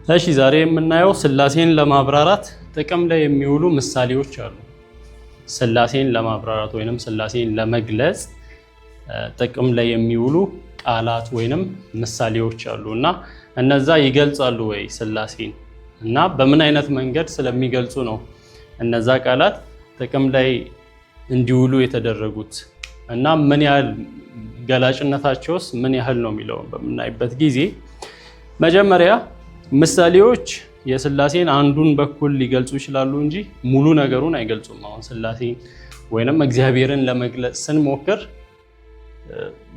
እሺ ዛሬ የምናየው ስላሴን ለማብራራት ጥቅም ላይ የሚውሉ ምሳሌዎች አሉ። ስላሴን ለማብራራት ወይንም ስላሴን ለመግለጽ ጥቅም ላይ የሚውሉ ቃላት ወይንም ምሳሌዎች አሉ እና እነዛ ይገልጻሉ ወይ ስላሴን እና በምን አይነት መንገድ ስለሚገልጹ ነው እነዛ ቃላት ጥቅም ላይ እንዲውሉ የተደረጉት እና ምን ያህል ገላጭነታቸውስ ምን ያህል ነው የሚለውን በምናይበት ጊዜ መጀመሪያ ምሳሌዎች የስላሴን አንዱን በኩል ሊገልጹ ይችላሉ እንጂ ሙሉ ነገሩን አይገልጹም። አሁን ስላሴን ወይንም እግዚአብሔርን ለመግለጽ ስንሞክር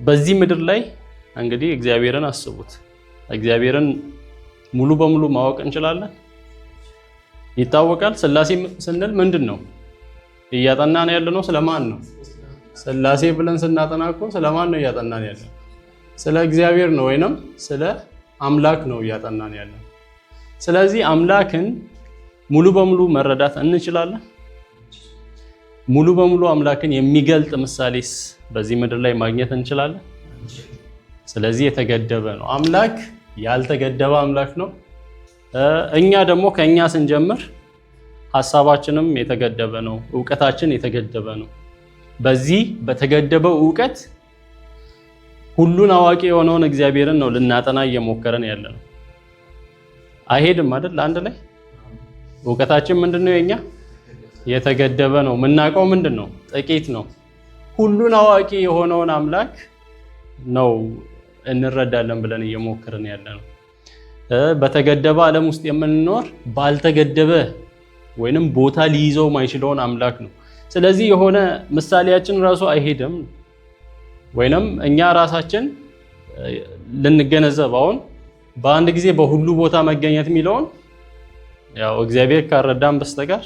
በዚህ ምድር ላይ እንግዲህ እግዚአብሔርን አስቡት። እግዚአብሔርን ሙሉ በሙሉ ማወቅ እንችላለን? ይታወቃል? ስላሴ ስንል ምንድን ነው እያጠናን ያለነው? ስለማን ነው? ስላሴ ብለን ስናጠና እኮ ስለማን ነው እያጠናን ያለነው? ስለ እግዚአብሔር ነው ወይንም ስለ አምላክ ነው እያጠናን ያለነው። ስለዚህ አምላክን ሙሉ በሙሉ መረዳት እንችላለን? ሙሉ በሙሉ አምላክን የሚገልጥ ምሳሌስ በዚህ ምድር ላይ ማግኘት እንችላለን? ስለዚህ የተገደበ ነው። አምላክ ያልተገደበ አምላክ ነው። እኛ ደግሞ ከኛ ስንጀምር ሐሳባችንም የተገደበ ነው፣ ዕውቀታችን የተገደበ ነው። በዚህ በተገደበው ዕውቀት ሁሉን አዋቂ የሆነውን እግዚአብሔርን ነው ልናጠና እየሞከረን ያለነው። አይሄድም አይደል? አንድ ላይ ዕውቀታችን ምንድነው? የኛ የተገደበ ነው። የምናውቀው ምንድነው? ጥቂት ነው። ሁሉን አዋቂ የሆነውን አምላክ ነው እንረዳለን ብለን እየሞከርን ያለነው። በተገደበ ዓለም ውስጥ የምንኖር ባልተገደበ ወይንም ቦታ ሊይዘው ማይችለውን አምላክ ነው። ስለዚህ የሆነ ምሳሌያችን ራሱ አይሄድም ወይንም እኛ ራሳችን ልንገነዘብ አሁን በአንድ ጊዜ በሁሉ ቦታ መገኘት የሚለውን ያው እግዚአብሔር ካረዳን በስተቀር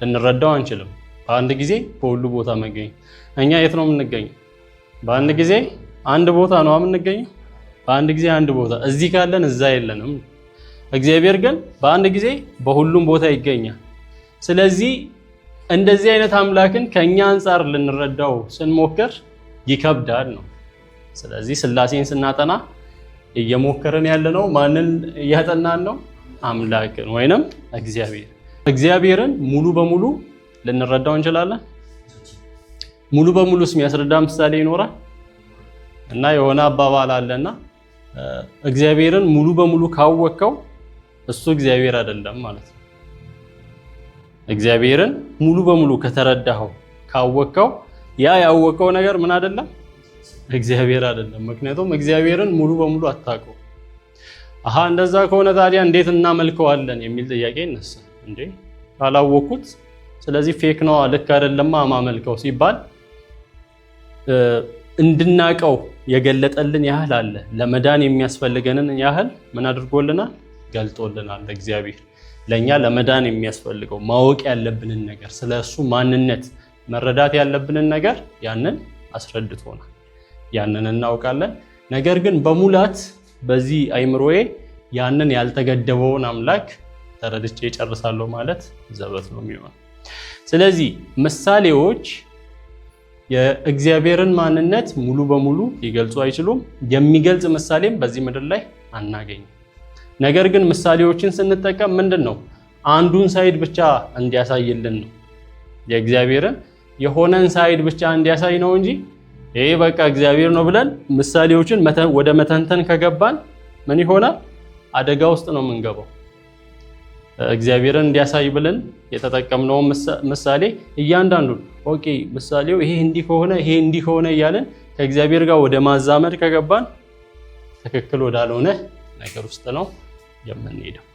ልንረዳው አንችልም። በአንድ ጊዜ በሁሉ ቦታ መገኘት እኛ የት ነው የምንገኘው? በአንድ ጊዜ አንድ ቦታ ነው የምንገኘው። በአንድ ጊዜ አንድ ቦታ እዚህ ካለን እዛ የለንም። እግዚአብሔር ግን በአንድ ጊዜ በሁሉም ቦታ ይገኛል። ስለዚህ እንደዚህ አይነት አምላክን ከኛ አንፃር ልንረዳው ስንሞክር ይከብዳል ነው። ስለዚህ ስላሴን ስናጠና እየሞከርን ያለነው ማንን እያጠናን ነው? አምላክን ወይንም እግዚአብሔርን ሙሉ በሙሉ ልንረዳው እንችላለን? ሙሉ በሙሉስ የሚያስረዳ ምሳሌ ይኖራል? እና የሆነ አባባል አለና እግዚአብሔርን ሙሉ በሙሉ ካወቅከው እሱ እግዚአብሔር አይደለም ማለት ነው። እግዚአብሔርን ሙሉ በሙሉ ከተረዳኸው ካወቅከው ያ ያወቀው ነገር ምን አይደለም? እግዚአብሔር አይደለም። ምክንያቱም እግዚአብሔርን ሙሉ በሙሉ አታውቀው። እንደዛ ከሆነ ታዲያ እንዴት እናመልከዋለን የሚል ጥያቄ ይነሳል። እንዴ ካላወቁት ስለዚህ ፌክ ነው ልክ አይደለም ማመልከው ሲባል እንድናቀው የገለጠልን ያህል አለ። ለመዳን የሚያስፈልገንን ያህል ምን አድርጎልናል? ገልጦልናል። እግዚአብሔር ለኛ ለመዳን የሚያስፈልገው ማወቅ ያለብንን ነገር ስለሱ ማንነት መረዳት ያለብንን ነገር ያንን አስረድቶናል። ያንን እናውቃለን። ነገር ግን በሙላት በዚህ አይምሮዬ ያንን ያልተገደበውን አምላክ ተረድቼ እጨርሳለሁ ማለት ዘበት ነው የሚሆነው። ስለዚህ ምሳሌዎች የእግዚአብሔርን ማንነት ሙሉ በሙሉ ሊገልጹ አይችሉም። የሚገልጽ ምሳሌም በዚህ ምድር ላይ አናገኝም። ነገር ግን ምሳሌዎችን ስንጠቀም ምንድነው? አንዱን ሳይድ ብቻ እንዲያሳይልን ነው። የእግዚአብሔርን የሆነን ሳይድ ብቻ እንዲያሳይ ነው እንጂ ይሄ በቃ እግዚአብሔር ነው ብለን ምሳሌዎችን ወደ መተንተን ከገባን ምን ይሆናል? አደጋ ውስጥ ነው የምንገባው። እግዚአብሔርን እንዲያሳይ ብለን የተጠቀምነው ምሳሌ እያንዳንዱ ኦኬ ምሳሌው ይሄ እንዲህ ከሆነ ይሄ እንዲህ ከሆነ እያለን ከእግዚአብሔር ጋር ወደ ማዛመድ ከገባን ትክክል ወዳልሆነ ነገር ውስጥ ነው የምንሄደው።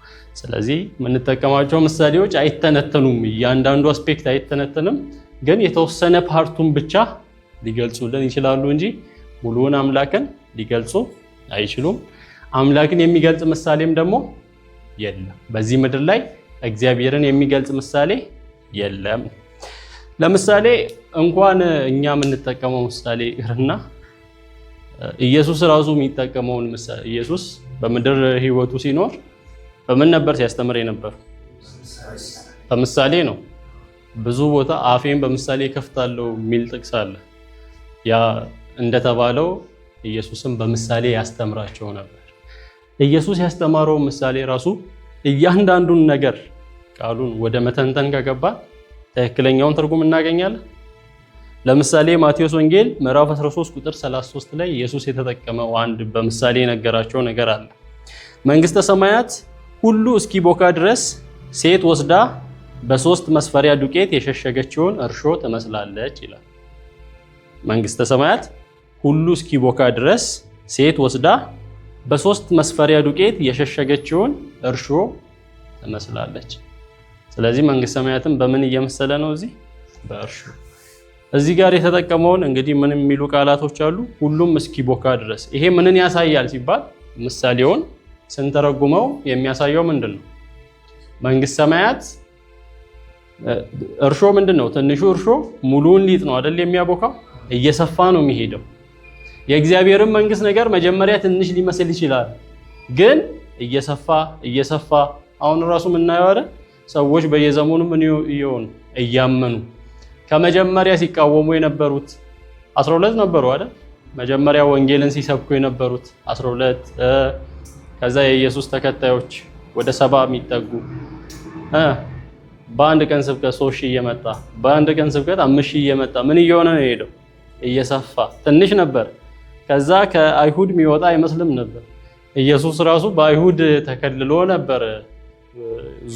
ስለዚህ የምንጠቀማቸው ምሳሌዎች አይተነተኑም። እያንዳንዱ አስፔክት አይተነተንም፣ ግን የተወሰነ ፓርቱን ብቻ ሊገልጹልን ይችላሉ እንጂ ሙሉውን አምላክን ሊገልጹ አይችሉም። አምላክን የሚገልጽ ምሳሌም ደግሞ የለም። በዚህ ምድር ላይ እግዚአብሔርን የሚገልጽ ምሳሌ የለም። ለምሳሌ እንኳን እኛ የምንጠቀመው ምሳሌ ይቅርና ኢየሱስ ራሱ የሚጠቀመውን ምሳሌ ኢየሱስ በምድር ሕይወቱ ሲኖር በምን ነበር ሲያስተምር የነበር? በምሳሌ ነው። ብዙ ቦታ አፌን በምሳሌ ከፍታለሁ የሚል ጥቅስ አለ። ያ እንደተባለው ኢየሱስም በምሳሌ ያስተምራቸው ነበር። ኢየሱስ ያስተማረው ምሳሌ ራሱ እያንዳንዱን ነገር ቃሉን ወደ መተንተን ከገባ ትክክለኛውን ትርጉም እናገኛለን። ለምሳሌ ማቴዎስ ወንጌል ምዕራፍ 13 ቁጥር 33 ላይ ኢየሱስ የተጠቀመው አንድ በምሳሌ የነገራቸው ነገር አለ። መንግስተ ሰማያት ሁሉ እስኪቦካ ድረስ ሴት ወስዳ በ3 መስፈሪያ ዱቄት የሸሸገችውን እርሾ ትመስላለች ይላል። መንግስተ ሰማያት ሁሉ እስኪቦካ ድረስ ሴት ወስዳ በ3 መስፈሪያ ዱቄት የሸሸገችውን እርሾ ትመስላለች። ስለዚህ መንግስተ ሰማያትን በምን እየመሰለ ነው? እዚህ በእርሾ። እዚህ ጋር የተጠቀመውን እንግዲህ ምን የሚሉ ቃላቶች አሉ? ሁሉም እስኪቦካ ድረስ። ይሄ ምንን ያሳያል ሲባል ምሳሌውን ስንተረጉመው የሚያሳየው ምንድን ነው? መንግስተ ሰማያት እርሾ ምንድን ነው? ትንሹ እርሾ ሙሉውን ሊጥ ነው አይደል የሚያቦካው? እየሰፋ ነው የሚሄደው። የእግዚአብሔርን መንግስት ነገር መጀመሪያ ትንሽ ሊመስል ይችላል፣ ግን እየሰፋ አሁን ራሱ የምናየው አይደል? ሰዎች በየዘመኑ ምን ይሆኑ እያመኑ ከመጀመሪያ ሲቃወሙ የነበሩት 12 ነበሩ አይደል? መጀመሪያ ወንጌልን ሲሰብኩ የነበሩት 12 ከዛ የኢየሱስ ተከታዮች ወደ 70 የሚጠጉ በአንድ ቀን ስብከት 3000 እየመጣ በአንድ ቀን ስብከት 5000 እየመጣ ምን እየሆነ ነው የሄደው? እየሰፋ ትንሽ ነበር። ከዛ ከአይሁድ የሚወጣ አይመስልም ነበር። ኢየሱስ ራሱ በአይሁድ ተከልሎ ነበር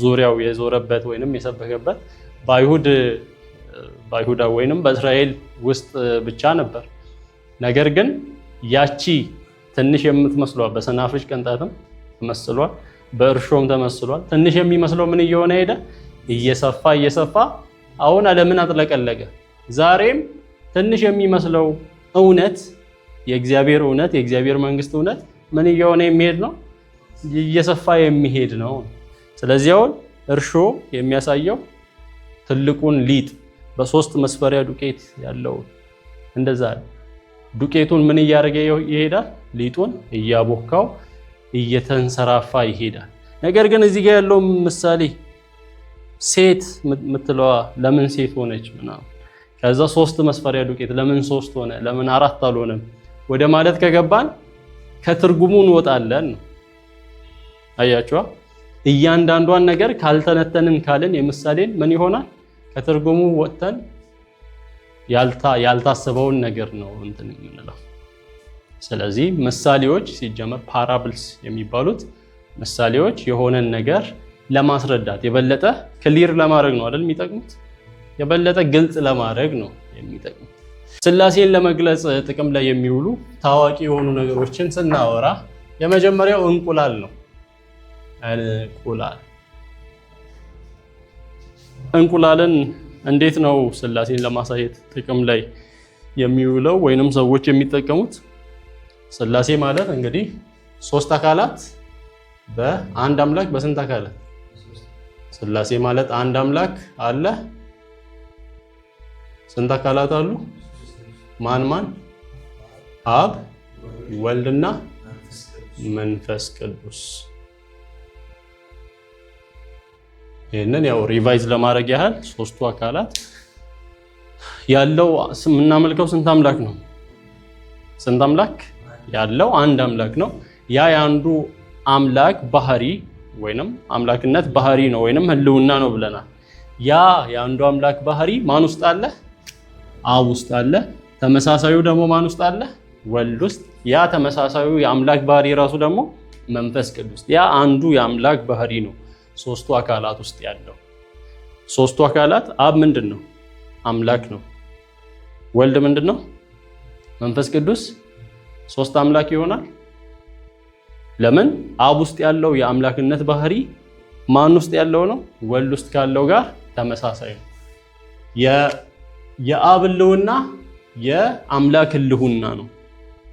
ዙሪያው የዞረበት ወይንም የሰበከበት በአይሁዳ ወይንም በእስራኤል ውስጥ ብቻ ነበር። ነገር ግን ያቺ ትንሽ የምትመስሏ በሰናፍጭ ቅንጣትም ተመስሏል፣ በእርሾም ተመስሏል። ትንሽ የሚመስለው ምን እየሆነ ሄደ? እየሰፋ አሁን ዓለምን አጥለቀለቀ። ዛሬም ትንሽ የሚመስለው እውነት የእግዚአብሔር እውነት የእግዚአብሔር መንግስት እውነት ምን እየሆነ የሚሄድ ነው? እየሰፋ የሚሄድ ነው። ስለዚህ አሁን እርሾ የሚያሳየው ትልቁን ሊጥ በ3 መስፈሪያ ዱቄት ያለው እንደዛ ዱቄቱን ምን እያደረገ ይሄዳል? ሊጡን እያቦካው እየተንሰራፋ ይሄዳል። ነገር ግን እዚህ ጋር ያለው ምሳሌ ሴት የምትለዋ ለምን ሴት ሆነች ምናምን፣ ከዛ 3 መስፈሪያ ዱቄት ለምን 3 ሆነ ለምን 4 አልሆነም ወደ ማለት ከገባን ከትርጉሙ እንወጣለን ነው። አያችኋ? እያንዳንዷን ነገር ካልተነተንን ካልን የምሳሌን ምን ይሆናል? ከትርጉሙ ወጥተን ያልታሰበውን ነገር ነው እንትን የምንለው። ስለዚህ ምሳሌዎች ሲጀመር ፓራብልስ የሚባሉት ምሳሌዎች የሆነን ነገር ለማስረዳት የበለጠ ክሊር ለማድረግ ነው አይደል የሚጠቅሙት? የበለጠ ግልጽ ለማድረግ ነው የሚጠቅሙት። ሥላሴን ለመግለጽ ጥቅም ላይ የሚውሉ ታዋቂ የሆኑ ነገሮችን ስናወራ የመጀመሪያው እንቁላል ነው። እንቁላልን እንዴት ነው ሥላሴን ለማሳየት ጥቅም ላይ የሚውለው ወይንም ሰዎች የሚጠቀሙት? ሥላሴ ማለት እንግዲህ 3 አካላት በአንድ አምላክ በስንት አካላት? ሥላሴ ማለት አንድ አምላክ አለ። ስንት አካላት አሉ? ማን? አብ፣ ወልድና መንፈስ ቅዱስ። ይህንን ያው ሪቫይዝ ለማድረግ ያህል 3ቱ አካላት ያለው የምናመልከው ስንት አምላክ ነው? ስንት አምላክ ያለው? አንድ አምላክ ነው። ያ የአንዱ አምላክ ባህሪ ወይንም አምላክነት ባህሪ ነው ወይንም ህልውና ነው ብለናል። ያ የአንዱ አምላክ ባህሪ ማን ውስጥ አለ? አብ ውስጥ አለ። ተመሳሳዩ ደግሞ ማን ውስጥ አለ? ወልድ ውስጥ። ያ ተመሳሳዩ የአምላክ ባህሪ ራሱ ደግሞ መንፈስ ቅዱስ። ያ አንዱ የአምላክ ባህሪ ነው 3ቱ አካላት ውስጥ ያለው። 3ቱ አካላት አብ ምንድን ነው? አምላክ ነው። ወልድ ምንድን ነው? መንፈስ ቅዱስ 3 አምላክ ይሆናል። ለምን? አብ ውስጥ ያለው የአምላክነት ባህሪ ማን ውስጥ ያለው ነው? ወልድ ውስጥ ካለው ጋር ተመሳሳይ ነው። የአብ ህልውና የአምላክ ህልውና ነው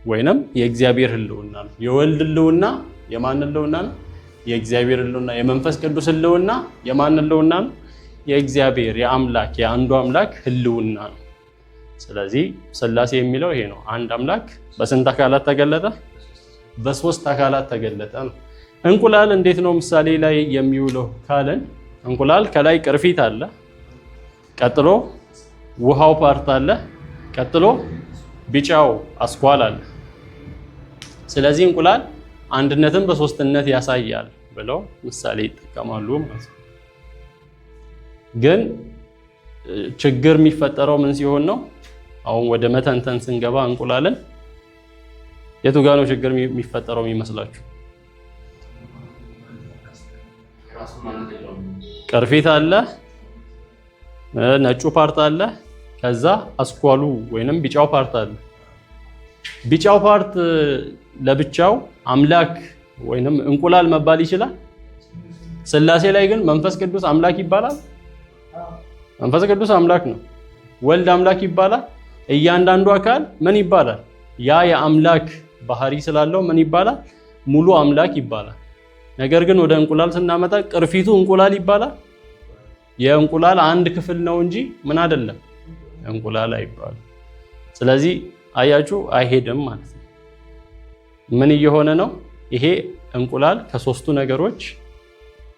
ወይንም የእግዚአብሔር ህልውና ነው። የወልድ ህልውና የማን ህልውና ነው? የእግዚአብሔር ህልውና። የመንፈስ ቅዱስ ህልውና የማን ህልውና ነው? የእግዚአብሔር የአምላክ የአንዱ አምላክ ህልውና ነው። ስለዚህ ሥላሴ የሚለው ይሄ ነው። አንድ አምላክ በስንት አካላት ተገለጠ? በ3 አካላት ተገለጠ ነው። እንቁላል እንዴት ነው ምሳሌ ላይ የሚውለው ካለን፣ እንቁላል ከላይ ቅርፊት አለ፣ ቀጥሎ ውሃው ፓርት አለ፣ ቀጥሎ ቢጫው አስኳል አለ። ስለዚህ እንቁላል አንድነትን በሶስትነት ያሳያል ብለው ምሳሌ ይጠቀማሉ ማለት ነው። ግን ችግር የሚፈጠረው ምን ሲሆን ነው? አሁን ወደ መተንተን ስንገባ እንቁላልን የቱ ጋር ነው ችግር የሚፈጠረው የሚመስላችሁ? ቅርፊት አለ፣ ነጩ ፓርት አለ፣ ከዛ አስኳሉ ወይንም ቢጫው ፓርት አለ። ቢጫው ፓርት ለብቻው አምላክ ወይንም እንቁላል መባል ይችላል? ሥላሴ ላይ ግን መንፈስ ቅዱስ አምላክ ይባላል? መንፈስ ቅዱስ አምላክ ነው። ወልድ አምላክ ይባላል? እያንዳንዱ አካል ምን ይባላል? ያ የአምላክ ባህሪ ስላለው ምን ይባላል? ሙሉ አምላክ ይባላል። ነገር ግን ወደ እንቁላል ስናመጣ ቅርፊቱ እንቁላል ይባላል? የእንቁላል አንድ ክፍል ነው እንጂ ምን አይደለም፣ እንቁላል አይባልም። ስለዚህ አያችሁ አይሄድም ማለት ነው። ምን እየሆነ ነው? ይሄ እንቁላል ከሶስቱ ነገሮች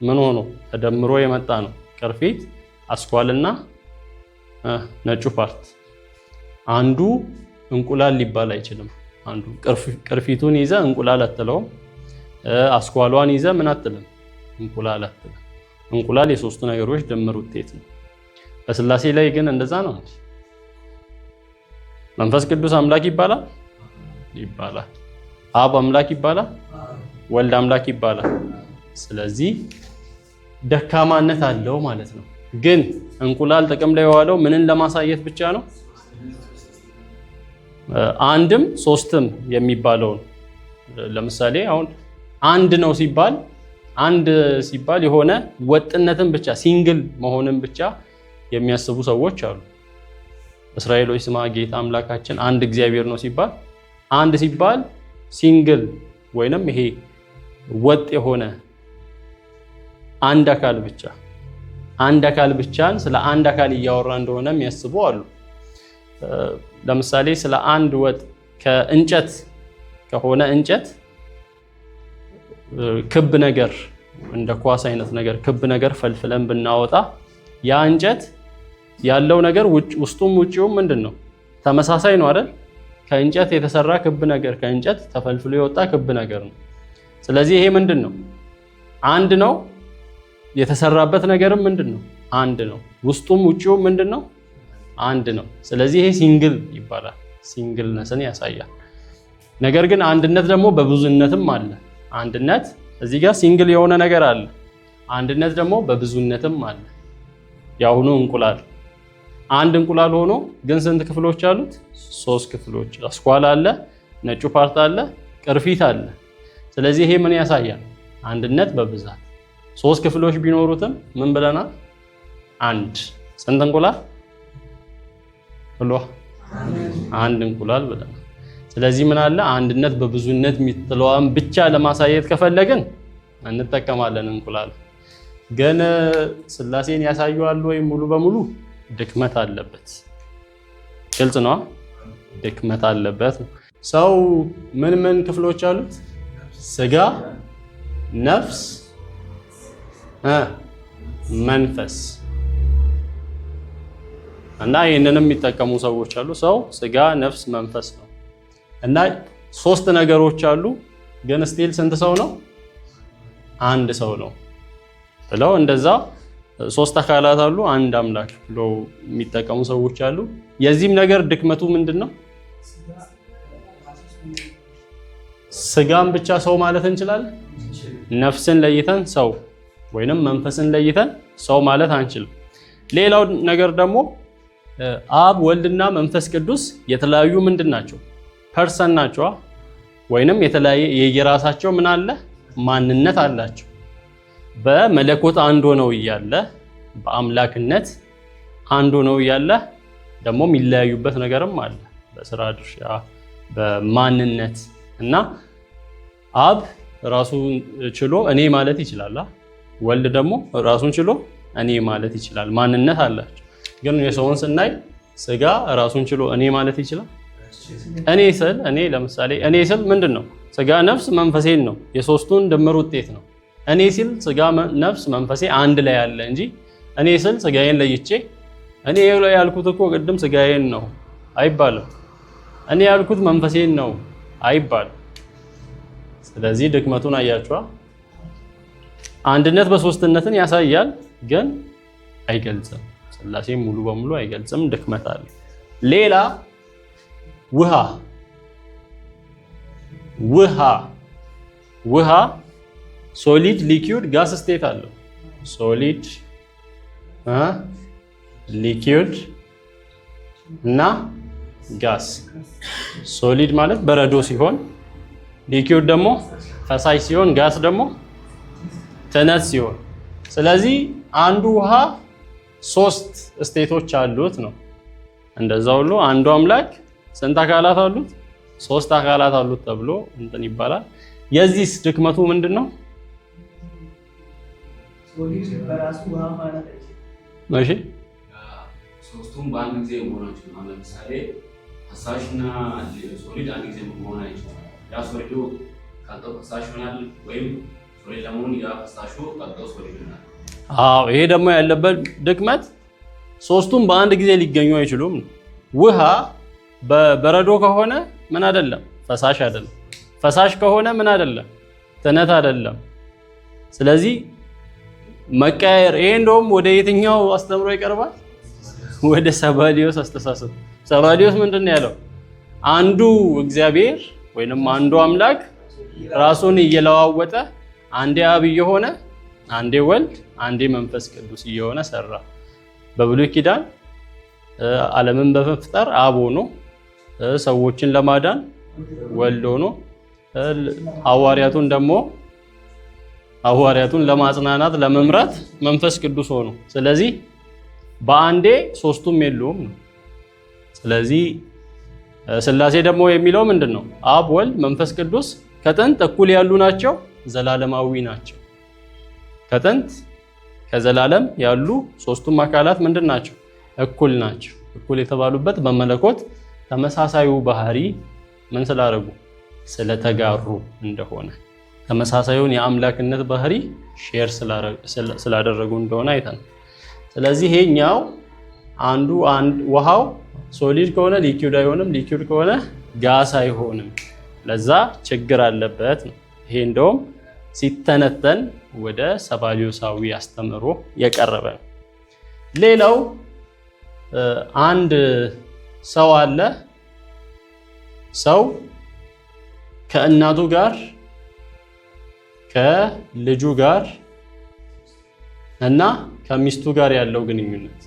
ምን ሆኖ ተደምሮ የመጣ ነው። ቅርፊት፣ አስኳልና ነጩ ፓርት። አንዱ እንቁላል ሊባል አይችልም። አንዱ ቅርፊቱን ይዘ እንቁላል አትለውም። አስኳሏን ይዘ ምን አትልም? እንቁላል አትልም። እንቁላል የሶስቱ ነገሮች ድምር ውጤት ነው። በሥላሴ ላይ ግን እንደዛ ነው። መንፈስ ቅዱስ አምላክ ይባላል? ይባላል። አብ አምላክ ይባላል? ወልድ አምላክ ይባላል። ስለዚህ ደካማነት አለው ማለት ነው። ግን እንቁላል ጥቅም ላይ የዋለው ምንን ለማሳየት ብቻ ነው? አንድም ሶስትም የሚባለውን። ለምሳሌ አሁን አንድ ነው ሲባል የሆነ ወጥነትን ብቻ ሲንግል መሆንን ብቻ የሚያስቡ ሰዎች አሉ። እስራኤሎች ስማ ጌታ አምላካችን አንድ እግዚአብሔር ነው ሲባል አንድ ሲባል ሲንግል ወይንም ይሄ ወጥ የሆነ አንድ አካል ብቻን ስለ አንድ አካል እያወራ እንደሆነ የሚያስቡ አሉ። ለምሳሌ ስለ አንድ ወጥ ከእንጨት ከሆነ እንጨት ክብ ነገር እንደ ኳስ አይነት ነገር ክብ ነገር ፈልፍለን ብናወጣ ያ እንጨት ያለው ነገር ውስጡም ውጪውም ምንድነው? ተመሳሳይ ነው አይደል? ከእንጨት የተሰራ ክብ ነገር ከእንጨት ተፈልፍሎ የወጣ ክብ ነገር ነው። ስለዚህ ይሄ ምንድነው? አንድ ነው። የተሰራበት ነገርም ምንድነው? አንድ ነው። ውስጡም ውጪውም ምንድነው? አንድ ነው። ስለዚህ ይሄ ሲንግል ይባላል። ሲንግልነስን ያሳያል። ነገር ግን አንድነት ደግሞ በብዙነትም አለ። አንድነት እዚህ ጋር ሲንግል የሆነ ነገር አለ። አንድነት ደግሞ በብዙነትም አለ። ያሁኑ እንቁላል አንድ እንቁላል ሆኖ ግን ስንት ክፍሎች አሉት? 3 ክፍሎች። አስኳል አለ፣ ነጩ ፓርት አለ፣ ቅርፊት አለ። ስለዚህ ይሄ ምን ያሳያል? አንድነት በብዛት 3 ክፍሎች ቢኖሩትም ምን ብለናል? አንድ። ስንት እንቁላል ብሎ አንድ እንቁላል ብለናል። ስለዚህ ምን አለ? አንድነት በብዙነት የሚጥለዋን ብቻ ለማሳየት ከፈለግን እንጠቀማለን እንቁላል። ግን ሥላሴን ያሳዩዋል ወይ? ሙሉ በሙሉ ድክመት አለበት። ግልጽ ነው። ድክመት አለበት። ሰው ምን ክፍሎች አሉት? ስጋ፣ ነፍስ፣ መንፈስ እና ይህንንም የሚጠቀሙ ሰዎች አሉ። ሰው ስጋ፣ ነፍስ፣ መንፈስ ነው እና 3 ነገሮች አሉ። ግን ስቲል ስንት ሰው ነው? አንድ ሰው ነው ብለው እንደዛ 3 አካላት አሉ አንድ አምላክ ብለው የሚጠቀሙ ሰዎች አሉ። የዚህም ነገር ድክመቱ ምንድነው? ስጋን ብቻ ሰው ማለት እንችላለን። ነፍስን ለይተን ሰው ወይንም መንፈስን ለይተን ሰው ማለት አንችልም። ሌላው ነገር ደግሞ አብ ወልድና መንፈስ ቅዱስ የተለያዩ ምንድን ናቸው? ፐርሰን ናቸው ወይንም የተለያየ የየራሳቸው ምን አለ? ማንነት አላቸው። በመለኮት አንድ ሆነው እያለ በአምላክነት አንድ ሆነው እያለ ደግሞ የሚለያዩበት ነገርም አለ። በስራ ድርሻ፣ በማንነት እና አብ ራሱን ችሎ እኔ ማለት ይችላል። ወልድ ደግሞ ራሱን ችሎ እኔ ማለት ይችላል። ማንነት አላቸው። ግን የሰውን ስናይ ስጋ ራሱን ችሎ እኔ ማለት ይችላል። እኔ ለምሳሌ እኔ ስል ምንድነው? ስጋ፣ ነፍስ፣ መንፈሴን ነው። የሶስቱን ድምር ውጤት ነው። እኔ ሲል ስጋ፣ ነፍስ፣ መንፈሴ አንድ ላይ አለ እንጂ እኔ ስል ስጋዬን ለይቼ እኔ ያልኩት እኮ ቅድም ስጋዬን ነው አይባልም። እኔ ያልኩት መንፈሴን ነው አይባልም። ስለዚህ ድክመቱን አያችኋ። አንድነት በሶስትነትን ያሳያል ግን አይገልጽም። ሥላሴ ሙሉ በሙሉ አይገልጽም፣ ድክመት አለ። ሌላ ውሃ ሶሊድ፣ ሊኩዊድ፣ ጋስ ስቴት አለው። ሶሊድ ሊኩዊድ እና ጋስ። ሶሊድ ማለት በረዶ ሲሆን፣ ሊኩዊድ ደግሞ ፈሳሽ ሲሆን፣ ጋስ ደግሞ ትነት ሲሆን፣ ስለዚህ አንዱ ውሃ 3 ስቴቶች አሉት ነው። እንደዛ ሁሉ አንዱ አምላክ ስንት አካላት አሉት? 3 አካላት አሉት ተብሎ እንትን ይባላል። የዚህስ ድክመቱ ምንድነው? ሶሊድ በራሱ ውሃ ማለት እሺ፣ ሶስቱም በአንድ ጊዜ መሆናቸው ነው። ለምሳሌ ፈሳሽና ሶሊድ አንድ ጊዜ መሆን አይችልም። ያ ሶሊዱ ቀልጦ ፈሳሽ ይሆናል፣ ወይም ሶሊድ ለመሆን ያ ፈሳሹ ቀልጦ ሶሊድ ይሆናል። አዎ፣ ይሄ ደግሞ ያለበት ድክመት ሶስቱም በአንድ ጊዜ ሊገኙ አይችሉም። ውሃ በበረዶ ከሆነ ምን አይደለም? ፈሳሽ አይደለም። ፈሳሽ ከሆነ ምን አይደለም? ትነት አይደለም። ስለዚህ መቀየር። ይሄ እንደውም ወደ የትኛው አስተምሮ ይቀርባል? ወደ ሰባሊዮስ አስተሳሰብ። ሰባሊዮስ ምንድን ነው ያለው? አንዱ እግዚአብሔር ወይንም አንዱ አምላክ ራሱን እየለዋወጠ አንዴ አብ እየሆነ አንዴ ወልድ አንዴ መንፈስ ቅዱስ እየሆነ ሰራ። በብሉይ ኪዳን ዓለምን በመፍጠር አብ ሆኖ ሰዎችን ለማዳን ወልድ ሆኖ ሐዋርያቱን ለማጽናናት ለመምራት መንፈስ ቅዱስ ሆኖ፣ ስለዚህ በአንዴ ሶስቱም የሉም ነው። ስለዚህ ሥላሴ ደግሞ የሚለው ምንድነው? አብ ወልድ መንፈስ ቅዱስ ከጥንት እኩል ያሉ ናቸው፣ ዘላለማዊ ናቸው። ከጥንት ከዘላለም ያሉ ሶስቱም አካላት ምንድን ናቸው? እኩል ናቸው። እኩል የተባሉበት በመለኮት ተመሳሳዩ ባህሪ ምን ስላደረጉ? ስለተጋሩ እንደሆነ ተመሳሳዩን የአምላክነት ባህሪ ሼር ስላደረጉ እንደሆነ አይተናል። ስለዚህ ይሄኛው ውሃው ሶሊድ ከሆነ ሊኩዊድ አይሆንም፣ ሊኩዊድ ከሆነ ጋስ አይሆንም። ለዛ ችግር አለበት ነው። ይሄ እንደውም ሲተነተን ወደ ሰባሊዮሳዊ አስተምሮ የቀረበ ነው። ሌላው አንድ ሰው አለ። ሰው ከእናቱ ጋር ከልጁ ጋር እና ከሚስቱ ጋር ያለው ግንኙነት።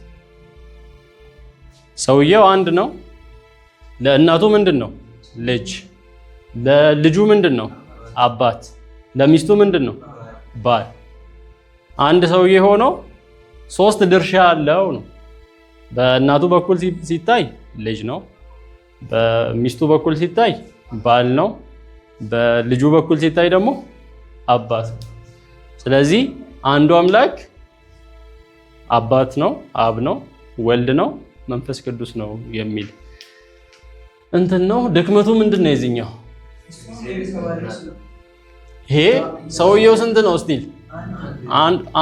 ሰውየው አንድ ነው። ለእናቱ ምንድን ነው? ልጅ። ለልጁ ምንድን ነው? አባት። ለሚስቱ ምንድን ነው? ባል። አንድ ሰውዬ ሆኖ 3 ድርሻ አለው ነው። በእናቱ በኩል ሲታይ ልጅ ነው። በሚስቱ በኩል ሲታይ ባል ነው። በልጁ በኩል ሲታይ ደግሞ አባት ነው። ስለዚህ አንዱ አምላክ አባት ነው፣ አብ ነው፣ ወልድ ነው፣ መንፈስ ቅዱስ ነው የሚል እንትን ነው። ድክመቱ ምንድን ነው የዚህኛው? ይሄ ሰውየው ስንት ነው ስቲል?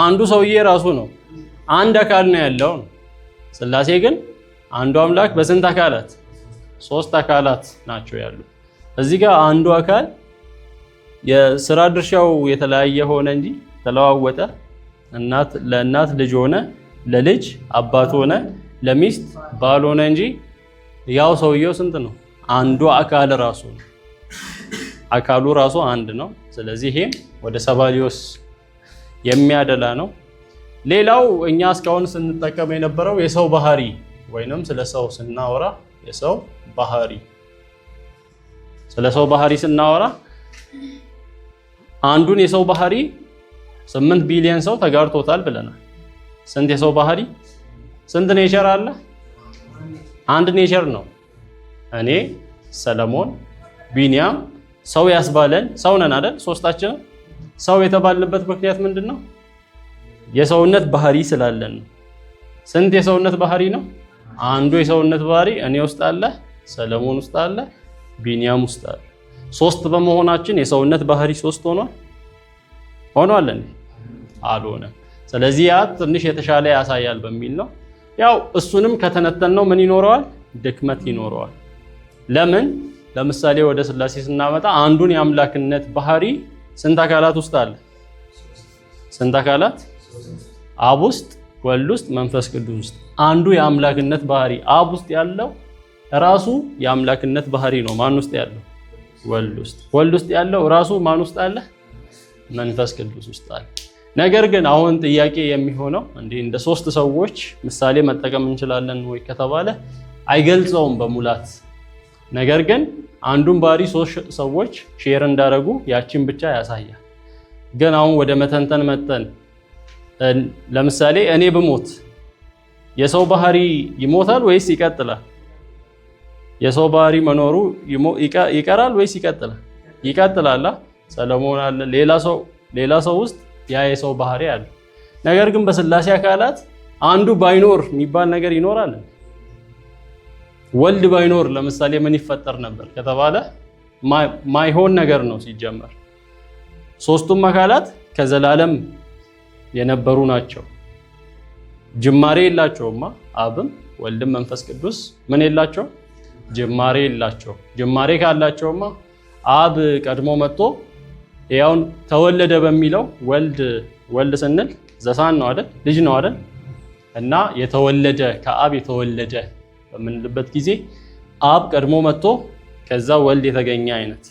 አንዱ ሰውዬ ራሱ ነው። አንድ አካል ነው ያለው። ሥላሴ ግን አንዱ አምላክ በስንት አካላት? 3 አካላት ናቸው ያሉት። እዚህ ጋር አንዱ አካል የሥራ ድርሻው የተለያየ ሆነ እንጂ ተለዋወጠ። ለእናት ልጅ ሆነ፣ ለልጅ አባት ሆነ፣ ለሚስት ባል ሆነ እንጂ ያው ሰውየው ስንት ነው? አንዱ አካል ራሱ ነው። አካሉ ራሱ አንድ ነው። ስለዚህ ይሄም ወደ ሰባሊዮስ የሚያደላ ነው። ሌላው እኛ እስካሁን ስንጠቀም የነበረው የሰው ባህሪ ወይንም ስለ ሰው ስናወራ የሰው ባህሪ ስለ ሰው ባህሪ ስናወራ አንዱን የሰው ባህሪ 8 ቢሊዮን ሰው ተጋርቶታል ብለናል። ስንት የሰው ባህሪ? ስንት ኔቸር አለ? አንድ ኔቸር ነው። እኔ፣ ሰለሞን፣ ቢኒያም ሰው ያስባለን ሰው ነን አይደል? ሶስታችን ሰው የተባልንበት ምክንያት ምንድን ነው? የሰውነት ባህሪ ስላለን ነው። ስንት የሰውነት ባህሪ ነው? አንዱ የሰውነት ባህሪ እኔ ውስጥ አለ፣ ሰለሞን ውስጥ አለ፣ ቢኒያም ውስጥ አለ። 3 በመሆናችን የሰውነት ባህሪ 3 ሆኗል እንዴ? አልሆነም። ስለዚህ ያ ትንሽ የተሻለ ያሳያል በሚል ነው። ያው እሱንም ከተነተን ነው ምን ይኖረዋል? ድክመት ይኖረዋል። ለምን? ለምሳሌ ወደ ሥላሴ ስናመጣ አንዱን የአምላክነት ባህሪ ስንት አካላት ውስጥ አለ? ስንት አካላት? አብ ውስጥ፣ ወልድ ውስጥ፣ መንፈስ ቅዱስ ውስጥ። አንዱ የአምላክነት ባህሪ አብ ውስጥ ያለው ራሱ የአምላክነት ባህሪ ነው። ማን ውስጥ ያለው? ወልድ ውስጥ። ወልድ ውስጥ ያለው ራሱ ማን ውስጥ አለ? መንፈስ ቅዱስ ውስጥ አለ። ነገር ግን አሁን ጥያቄ የሚሆነው እንደ ሶስት ሰዎች ምሳሌ መጠቀም እንችላለን ወይ ከተባለ አይገልጸውም በሙላት። ነገር ግን አንዱን ባህሪ ሶስት ሰዎች ሼር እንዳደረጉ ያችን ብቻ ያሳያል። ግን አሁን ወደ መተንተን መጠን ለምሳሌ እኔ ብሞት የሰው ባህሪ ይሞታል ወይስ ይቀጥላል? የሰው ባህሪ መኖሩ ይቀራል ወይስ ይቀጥላል? ይቀጥላል። ሰለሞን አለ፣ ሌላ ሰው ውስጥ ያ የሰው ባህሪ አለ። ነገር ግን በሥላሴ አካላት አንዱ ባይኖር የሚባል ነገር ይኖራል? ወልድ ባይኖር ለምሳሌ ምን ይፈጠር ነበር ከተባለ ማይሆን ነገር ነው ሲጀመር። ሶስቱም አካላት ከዘላለም የነበሩ ናቸው። ጅማሬ የላቸውማ። አብም ወልድም መንፈስ ቅዱስ ምን የላቸው? ጅማሬ የላቸው። ጅማሬ ካላቸውማ አብ ቀድሞ መጥቶ ያውን ተወለደ በሚለው ወልድ ስንል ዘሳን ነው አይደል? ልጅ ነው አይደል? እና የተወለደ ከአብ የተወለደ በምንልበት ጊዜ አብ ቀድሞ መጥቶ ከዛ ወልድ የተገኘ አይነት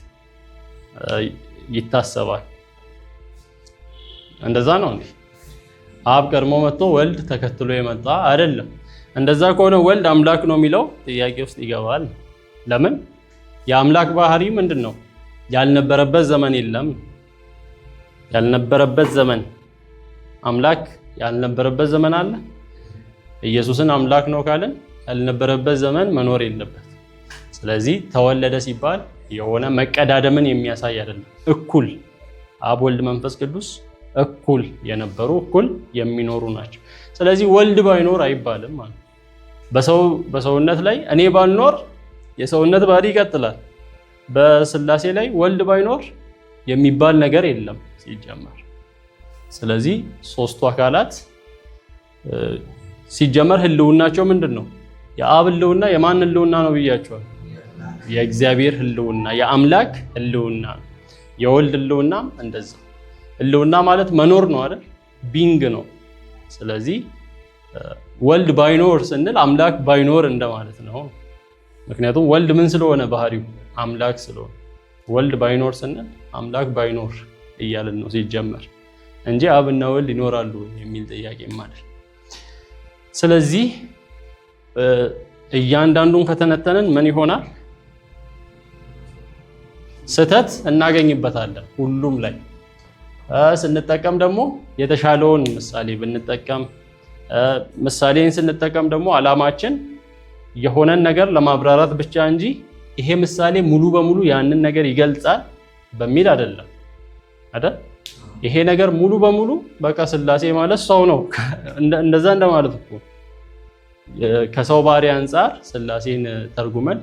ይታሰባል። እንደዛ ነው እንዴ? አብ ቀድሞ መጥቶ ወልድ ተከትሎ የመጣ አይደለም። እንደዛ ከሆነ ወልድ አምላክ ነው የሚለው ጥያቄ ውስጥ ይገባል። ለምን? የአምላክ ባህሪ ምንድን ነው? ያልነበረበት ዘመን የለም። ያልነበረበት ዘመን አምላክ ያልነበረበት ዘመን አለ? ኢየሱስን አምላክ ነው ካለን ያልነበረበት ዘመን መኖር የለበት። ስለዚህ ተወለደ ሲባል የሆነ መቀዳደምን የሚያሳይ አይደለም። እኩል አብ፣ ወልድ፣ መንፈስ ቅዱስ እኩል የነበሩ እኩል የሚኖሩ ናቸው። ስለዚህ ወልድ ባይኖር አይባልም ማለት ነው። በሰውነት ላይ እኔ ባልኖር የሰውነት ባህሪ ይቀጥላል። በሥላሴ ላይ ወልድ ባይኖር የሚባል ነገር የለም ሲጀመር። ስለዚህ ሶስቱ አካላት ሲጀመር ህልውናቸው ምንድን ነው? የአብ ህልውና የማን ህልውና ነው ብያቸዋል? የእግዚአብሔር ህልውና፣ የአምላክ ህልውና ነው። የወልድ ህልውና እንደዛ። ህልውና ማለት መኖር ነው አይደል? ቢንግ ነው። ስለዚህ ወልድ ባይኖር ስንል አምላክ ባይኖር እንደማለት ነው። ምክንያቱም ወልድ ምን ስለሆነ ባህሪው አምላክ ስለሆነ፣ ወልድ ባይኖር ስንል አምላክ ባይኖር እያልን ነው ሲጀመር እንጂ አብና ወልድ ይኖራሉ የሚል ጥያቄ ማለት። ስለዚህ እያንዳንዱን ከተነተንን ምን ይሆናል? ስህተት እናገኝበታለን ሁሉም ላይ። ስንጠቀም ደግሞ የተሻለውን ምሳሌ ብንጠቀም፣ ምሳሌን ስንጠቀም ደግሞ ዓላማችን የሆነን ነገር ለማብራራት ብቻ እንጂ ይሄ ምሳሌ ሙሉ በሙሉ ያንን ነገር ይገልጻል በሚል አይደለም አይደል? ይሄ ነገር ሙሉ በሙሉ በቃ ሥላሴ ማለት ሰው ነው እንደዛ እንደማለት እኮ። ከሰው ባህሪ አንፃር ሥላሴን ተርጉመን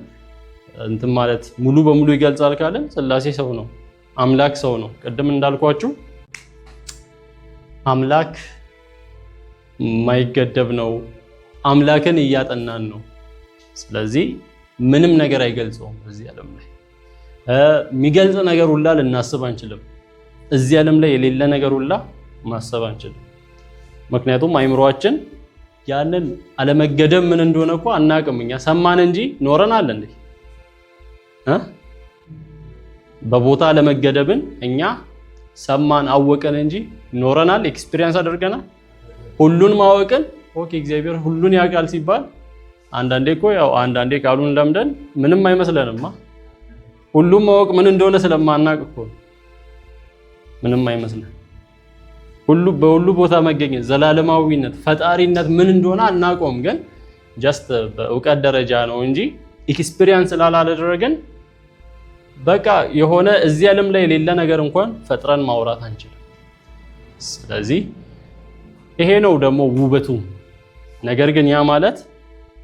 እንትን ማለት ሙሉ በሙሉ ይገልጻል ካለን ሥላሴ ሰው ነው፣ አምላክ ሰው ነው። ቅድም እንዳልኳችሁ አምላክ የማይገደብ ነው። አምላክን እያጠናን ነው። ስለዚህ ምንም ነገር አይገልጸውም። በዚህ ዓለም ላይ የሚገልጽ ነገር ሁላ ልናስብ አንችልም። እዚህ ዓለም ላይ የሌለ ነገር ሁላ ማሰብ አንችልም። ምክንያቱም አይምሮአችን ያንን አለመገደብ ምን እንደሆነ እኮ አናቅም። እኛ ሰማን እንጂ ኖረናል እንዴ? በቦታ አለመገደብን እኛ ሰማን አወቀን እንጂ ኖረናል? ኤክስፒሪየንስ አድርገናል? ሁሉን ማወቅን ኦኬ እግዚአብሔር ሁሉን ያውቃል ሲባል አንዳንዴ እኮ ያው አንዳንዴ ቃሉን ለምደን ምንም አይመስለንማ። ሁሉም ማወቅ ምን እንደሆነ ስለማናቅ እኮ ምንም አይመስለን። በሁሉ ቦታ መገኘት፣ ዘላለማዊነት፣ ፈጣሪነት ምን እንደሆነ አናውቀውም። ግን ጀስት በእውቀት ደረጃ ነው እንጂ ኤክስፒሪየንስ ስላላደረግን በቃ የሆነ እዚህ ዓለም ላይ የሌለ ነገር እንኳን ፈጥረን ማውራት አንችልም። ስለዚህ ይሄ ነው ደግሞ ውበቱ። ነገር ግን ያ ማለት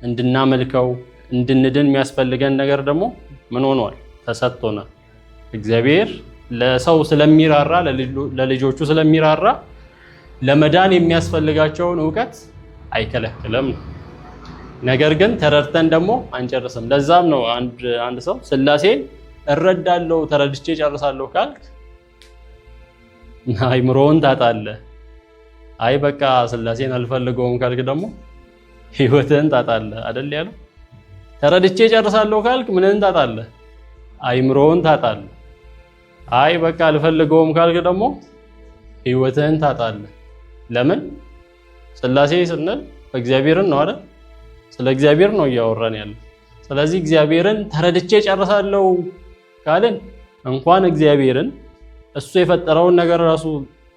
እንድናመልከው እንድንድን የሚያስፈልገን ነገር ደግሞ ምን ሆኗል? ተሰጥቶናል። እግዚአብሔር ለሰው ስለሚራራ ለልጆቹ ስለሚራራ ለመዳን የሚያስፈልጋቸውን እውቀት አይከለክልም። ነገር ግን ተረድተን ደግሞ አንጨርስም። ለዛም ነው አንድ ሰው ስላሴን እረዳለሁ ተረድቼ ጨርሳለሁ ካልክ አይምሮውን ታጣለህ። አይ በቃ ስላሴን አልፈልገውም ካልክ ደግሞ ህይወትህን ታጣለህ አይደል ያለው። ተረድቼ ጨርሳለሁ ካልክ ምንን ታጣለህ? አይምሮውን ታጣለህ። አይ በቃ አልፈልገውም ካልክ ደግሞ ህይወትህን ታጣለህ። ለምን? ስላሴ ስንል እግዚአብሔርን ነው አይደል? ስለ እግዚአብሔር ነው እያወራን ያለው። ስለዚህ እግዚአብሔርን ተረድቼ ጨርሳለሁ ካልን እንኳን እግዚአብሔርን እሱ የፈጠረውን ነገር ራሱ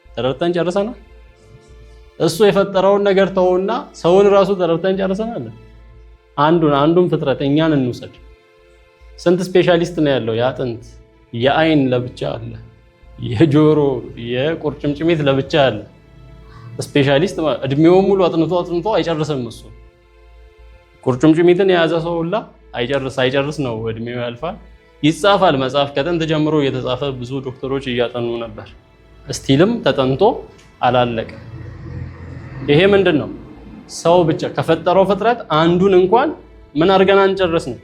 ተረድተን ጨርሰናል። እሱ የፈጠረውን ነገር ተውና ሰውን ራሱ ተረድተን ጨርሰናል። አንዱን ፍጥረት እኛን እንውሰድ። ስንት ስፔሻሊስት ነው ያለው? የአጥንት የአይን ለብቻ አለ፣ የጆሮ የቁርጭምጭሚት ለብቻ አለ። ስፔሻሊስት እድሜውን ሙሉ አጥንቶ አይጨርስም። እሱ ቁርጭምጭሚትን የያዘ ሰው ሁላ አይጨርስ ነው እድሜው ያልፋል። ይጻፋል መጽሐፍ ከጥንት ጀምሮ እየተጻፈ ብዙ ዶክተሮች እያጠኑ ነበር። እስቲልም ተጠንቶ አላለቀም። ይሄ ምንድን ነው? ሰው ብቻ ከፈጠረው ፍጥረት አንዱን እንኳን ምን አድርገን አንጨርስ ነው።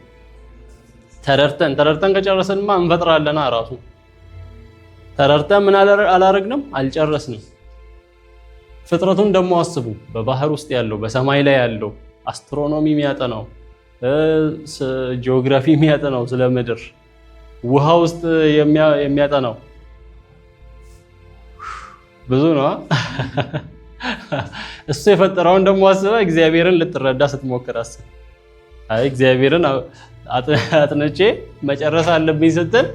ተረድተን ከጨረስንማ እንፈጥራለና ራሱ ተረድተን ምን አላረግንም? አልጨረስንም። ፍጥረቱን ደግሞ አስቡ። በባህር ውስጥ ያለው፣ በሰማይ ላይ ያለው፣ አስትሮኖሚ የሚያጠናው፣ ጂኦግራፊ የሚያጠናው፣ ስለ ምድር ውሃ ውስጥ የሚያጠናው ብዙ ነው። እሱ የፈጠረውን ደግሞ አስበህ እግዚአብሔርን ልትረዳ ስትሞክር አስብ። አይ እግዚአብሔርን አጥንቼ መጨረስ አለብኝ ስትል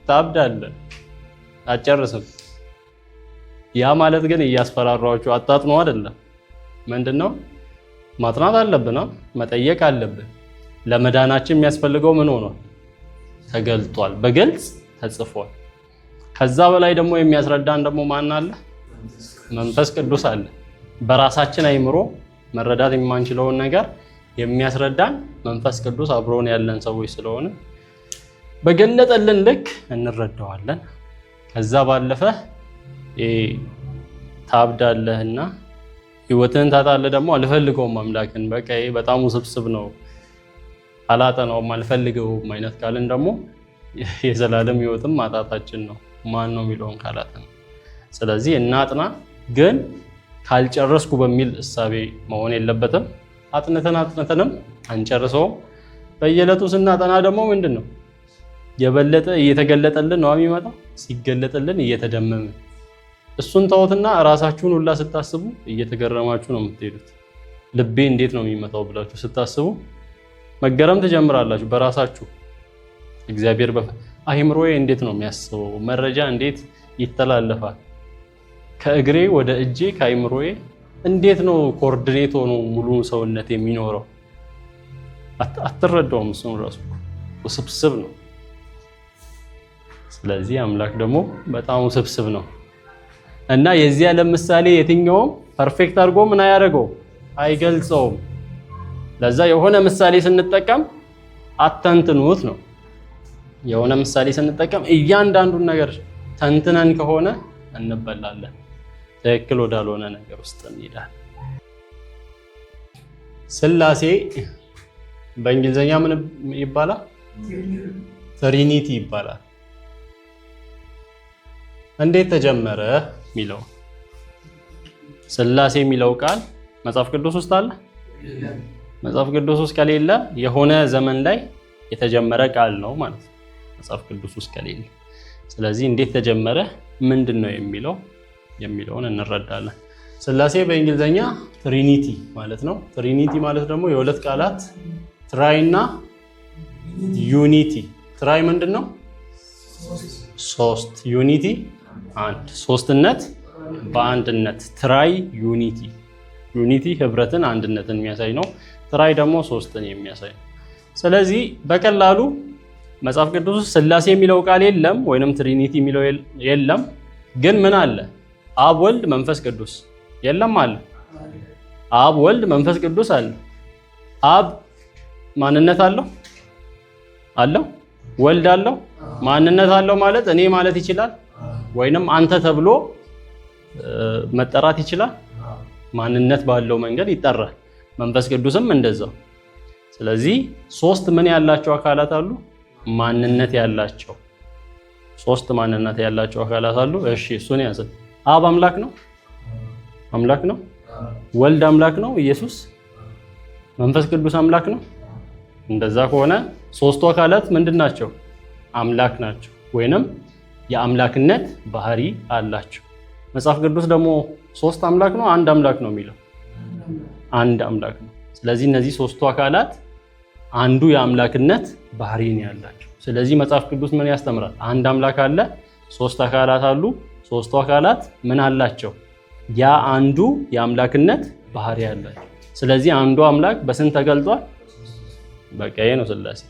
ታብዳለህ፣ አትጨርስም። ያ ማለት ግን እያስፈራራችሁ አታጥኑ አይደለም። ምንድነው? ማጥናት አለብን፣ መጠየቅ አለብን። ለመዳናችን የሚያስፈልገው ምን ሆኗል? ተገልጧል፣ በግልጽ ተጽፏል። ከዛ በላይ ደግሞ የሚያስረዳን ደግሞ ማን አለ? መንፈስ ቅዱስ አለ። በራሳችን አይምሮ መረዳት የማንችለውን ነገር የሚያስረዳን መንፈስ ቅዱስ አብሮን ያለን ሰዎች ስለሆነ በገለጠልን ልክ እንረዳዋለን። ከዛ ባለፈ ታብዳለህና ህይወትን ታጣለህ። ደግሞ አልፈልገውም አምላክን፣ በቃ በጣም ውስብስብ ነው፣ አላጠናውም፣ አልፈልገውም አይነት ካልን ደግሞ የዘላለም ህይወትም ማጣታችን ነው። ማን ነው የሚለውን ካላጠና። ስለዚህ እናጥና፣ ግን ካልጨረስኩ በሚል እሳቤ መሆን የለበትም። አጥንተንም አንጨርሰውም። በየዕለቱ ስናጠና ደግሞ ምንድን ነው የበለጠ እየተገለጠልን ነው የሚመጣው። ሲገለጥልን እየተደመመ እሱን ተውትና ራሳችሁን ሁላ ስታስቡ እየተገረማችሁ ነው የምትሄዱት። ልቤ እንዴት ነው የሚመጣው ብላችሁ ስታስቡ መገረም ትጀምራላችሁ በራሳችሁ። እግዚአብሔር አይምሮዬ እንዴት ነው የሚያስበው? መረጃ እንዴት ይተላለፋል? ከእግሬ ወደ እጄ ከአይምሮዬ እንዴት ነው ኮኦርዲኔት ሆኖ ሙሉ ሰውነት የሚኖረው? አትረዳውም። እሱን ራሱ ውስብስብ ነው። ስለዚህ አምላክ ደግሞ በጣም ውስብስብ ነው እና የዚህ ዓለም ምሳሌ የትኛውም ፐርፌክት አድርጎ ምን አያደርገው አይገልጸውም። ለዛ የሆነ ምሳሌ ስንጠቀም አተንትኑት ነው። የሆነ ምሳሌ ስንጠቀም እያንዳንዱን ነገር ተንትነን ከሆነ እንበላለን፣ ትክክል ወዳልሆነ ነገር ውስጥ እንሄዳለን። ስላሴ በእንግሊዝኛ ምን ይባላል? ትሪኒቲ ይባላል። እንዴት ተጀመረ የሚለው ስላሴ የሚለው ቃል መጽሐፍ ቅዱስ ውስጥ አለ? መጽሐፍ ቅዱስ ውስጥ ከሌለ የሆነ ዘመን ላይ የተጀመረ ቃል ነው ማለት ነው፣ መጽሐፍ ቅዱስ ውስጥ ከሌለ። ስለዚህ እንዴት ተጀመረ ምንድን ነው የሚለውን እንረዳለን። ስላሴ በእንግሊዝኛ ትሪኒቲ ማለት ነው። ትሪኒቲ ማለት ደግሞ የሁለት ቃላት ትራይ እና ዩኒቲ። ትራይ ምንድን ነው? ሶስት። ዩኒቲ አንድ፣ ሶስትነት በአንድነት። ትራይ ዩኒቲ። ዩኒቲ ህብረትን አንድነትን የሚያሳይ ነው። ትራይ ደግሞ ሶስትን የሚያሳይ ነው። ስለዚህ በቀላሉ መጽሐፍ ቅዱስ ውስጥ ስላሴ የሚለው ቃል የለም ወይንም ትሪኒቲ የሚለው የለም። ግን ምን አለ? አብ፣ ወልድ፣ መንፈስ ቅዱስ የለም አለ። አብ፣ ወልድ፣ መንፈስ ቅዱስ አለ። አብ ማንነት አለው? ወልድ አለው? ማንነት አለው ማለት እኔ ማለት ይችላል ወይንም አንተ ተብሎ መጠራት ይችላል። ማንነት ባለው መንገድ ይጠራል። መንፈስ ቅዱስም እንደዛው። ስለዚህ ሶስት ምን ያላቸው አካላት አሉ? ማንነት ያላቸው ሶስት ማንነት ያላቸው አካላት አሉ። እሺ እሱን ያዘ። አብ አምላክ ነው? አምላክ ነው። ወልድ አምላክ ነው? ኢየሱስ መንፈስ ቅዱስ አምላክ ነው? እንደዛ ከሆነ ሶስቱ አካላት ምንድን ናቸው? አምላክ ናቸው፣ ወይንም የአምላክነት ባህሪ አላቸው። መጽሐፍ ቅዱስ ደግሞ ሶስት አምላክ ነው አንድ አምላክ ነው የሚለው? አንድ አምላክ ነው። ስለዚህ እነዚህ ሶስቱ አካላት አንዱ የአምላክነት ባህሪ ነው ያላቸው። ስለዚህ መጽሐፍ ቅዱስ ምን ያስተምራል? አንድ አምላክ አለ፣ ሶስት አካላት አሉ። ሶስቱ አካላት ምን አላቸው? ያ አንዱ የአምላክነት ባህሪ አላቸው። ስለዚህ አንዱ አምላክ በስንት ተገልጧል? በቃ ይሄ ነው ሥላሴ።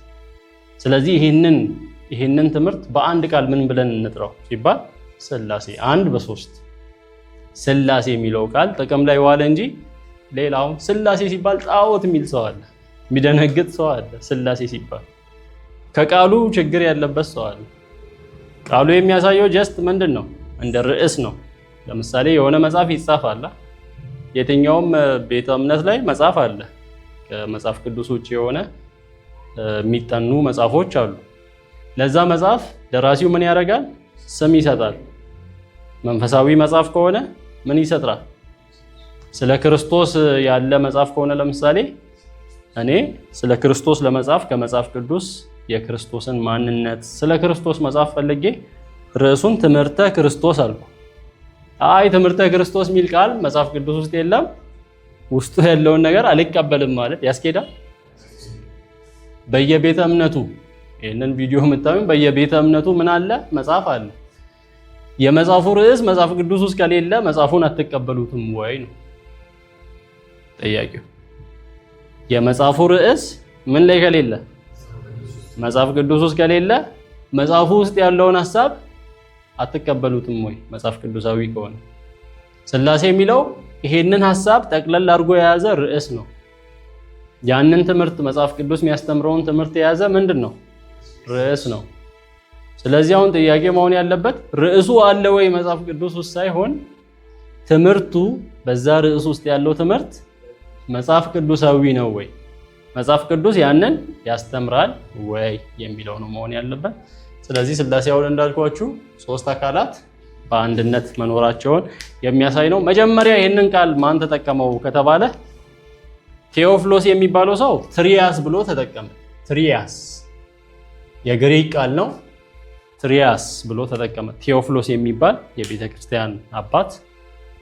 ስለዚህ ይህንን ትምህርት በአንድ ቃል ምን ብለን እንጥራው ሲባል ሥላሴ። አንድ በሶስት ሥላሴ የሚለው ቃል ጥቅም ላይ ዋለ እንጂ ሌላው ሥላሴ ሲባል ጣዖት የሚል ሰው አለ፣ የሚደነግጥ ሰው አለ። ሥላሴ ሲባል ከቃሉ ችግር ያለበት ሰው አለ። ቃሉ የሚያሳየው ጀስት ምንድን ነው? እንደ ርዕስ ነው። ለምሳሌ የሆነ መጽሐፍ ይጻፋል። የትኛውም ቤተ እምነት ላይ መጽሐፍ አለ። ከመጽሐፍ ቅዱስ ውጭ የሆነ የሚጠኑ መጽሐፎች አሉ። ለዛ መጽሐፍ ደራሲው ምን ያደርጋል? ስም ይሰጣል። መንፈሳዊ መጽሐፍ ከሆነ ምን ይሰጣል? ስለ ክርስቶስ ያለ መጽሐፍ ከሆነ ለምሳሌ እኔ ስለ ክርስቶስ ለመጻፍ ከመጽሐፍ ቅዱስ የክርስቶስን ማንነት ስለ ክርስቶስ መጽሐፍ ፈልጌ ርዕሱን ትምህርተ ክርስቶስ አልኩ። አይ ትምህርተ ክርስቶስ የሚል ቃል መጽሐፍ ቅዱስ ውስጥ የለም፣ ውስጡ ያለውን ነገር አልቀበልም ማለት ያስኬዳል? በየቤተ እምነቱ ይሄንን ቪዲዮ የምታዩን በየቤተ እምነቱ ምን አለ? መጽሐፍ አለ። የመጽሐፉ ርዕስ መጽሐፍ ቅዱስ ውስጥ ከሌለ መጽሐፉን አትቀበሉትም ወይ ነው ጥያቄው። የመጽሐፉ ርዕስ ምን ላይ ከሌለ? መጽሐፍ ቅዱስ ውስጥ ከሌለ መጽሐፉ ውስጥ ያለውን ሐሳብ አትቀበሉትም ወይ? መጽሐፍ ቅዱሳዊ ከሆነ ሥላሴ የሚለው ይሄንን ሐሳብ ጠቅለል አድርጎ የያዘ ርዕስ ነው። ያንን ትምህርት መጽሐፍ ቅዱስ የሚያስተምረውን ትምህርት የያዘ ምንድን ነው? ርዕስ ነው። ስለዚህ አሁን ጥያቄ መሆን ያለበት ርዕሱ አለ ወይ መጽሐፍ ቅዱስ ውስጥ ሳይሆን ትምህርቱ በዛ ርዕስ ውስጥ ያለው ትምህርት መጽሐፍ ቅዱሳዊ ነው ወይ? መጽሐፍ ቅዱስ ያንን ያስተምራል ወይ የሚለው ነው መሆን ያለበት። ስለዚህ ሥላሴ አሁን እንዳልኳችሁ ሶስት አካላት በአንድነት መኖራቸውን የሚያሳይ ነው። መጀመሪያ ይህንን ቃል ማን ተጠቀመው ከተባለ ቴዎፍሎስ የሚባለው ሰው ትሪያስ ብሎ ተጠቀመ። ትሪያስ የግሪክ ቃል ነው። ትሪያስ ብሎ ተጠቀመ። ቴዎፍሎስ የሚባል የቤተ ክርስቲያን አባት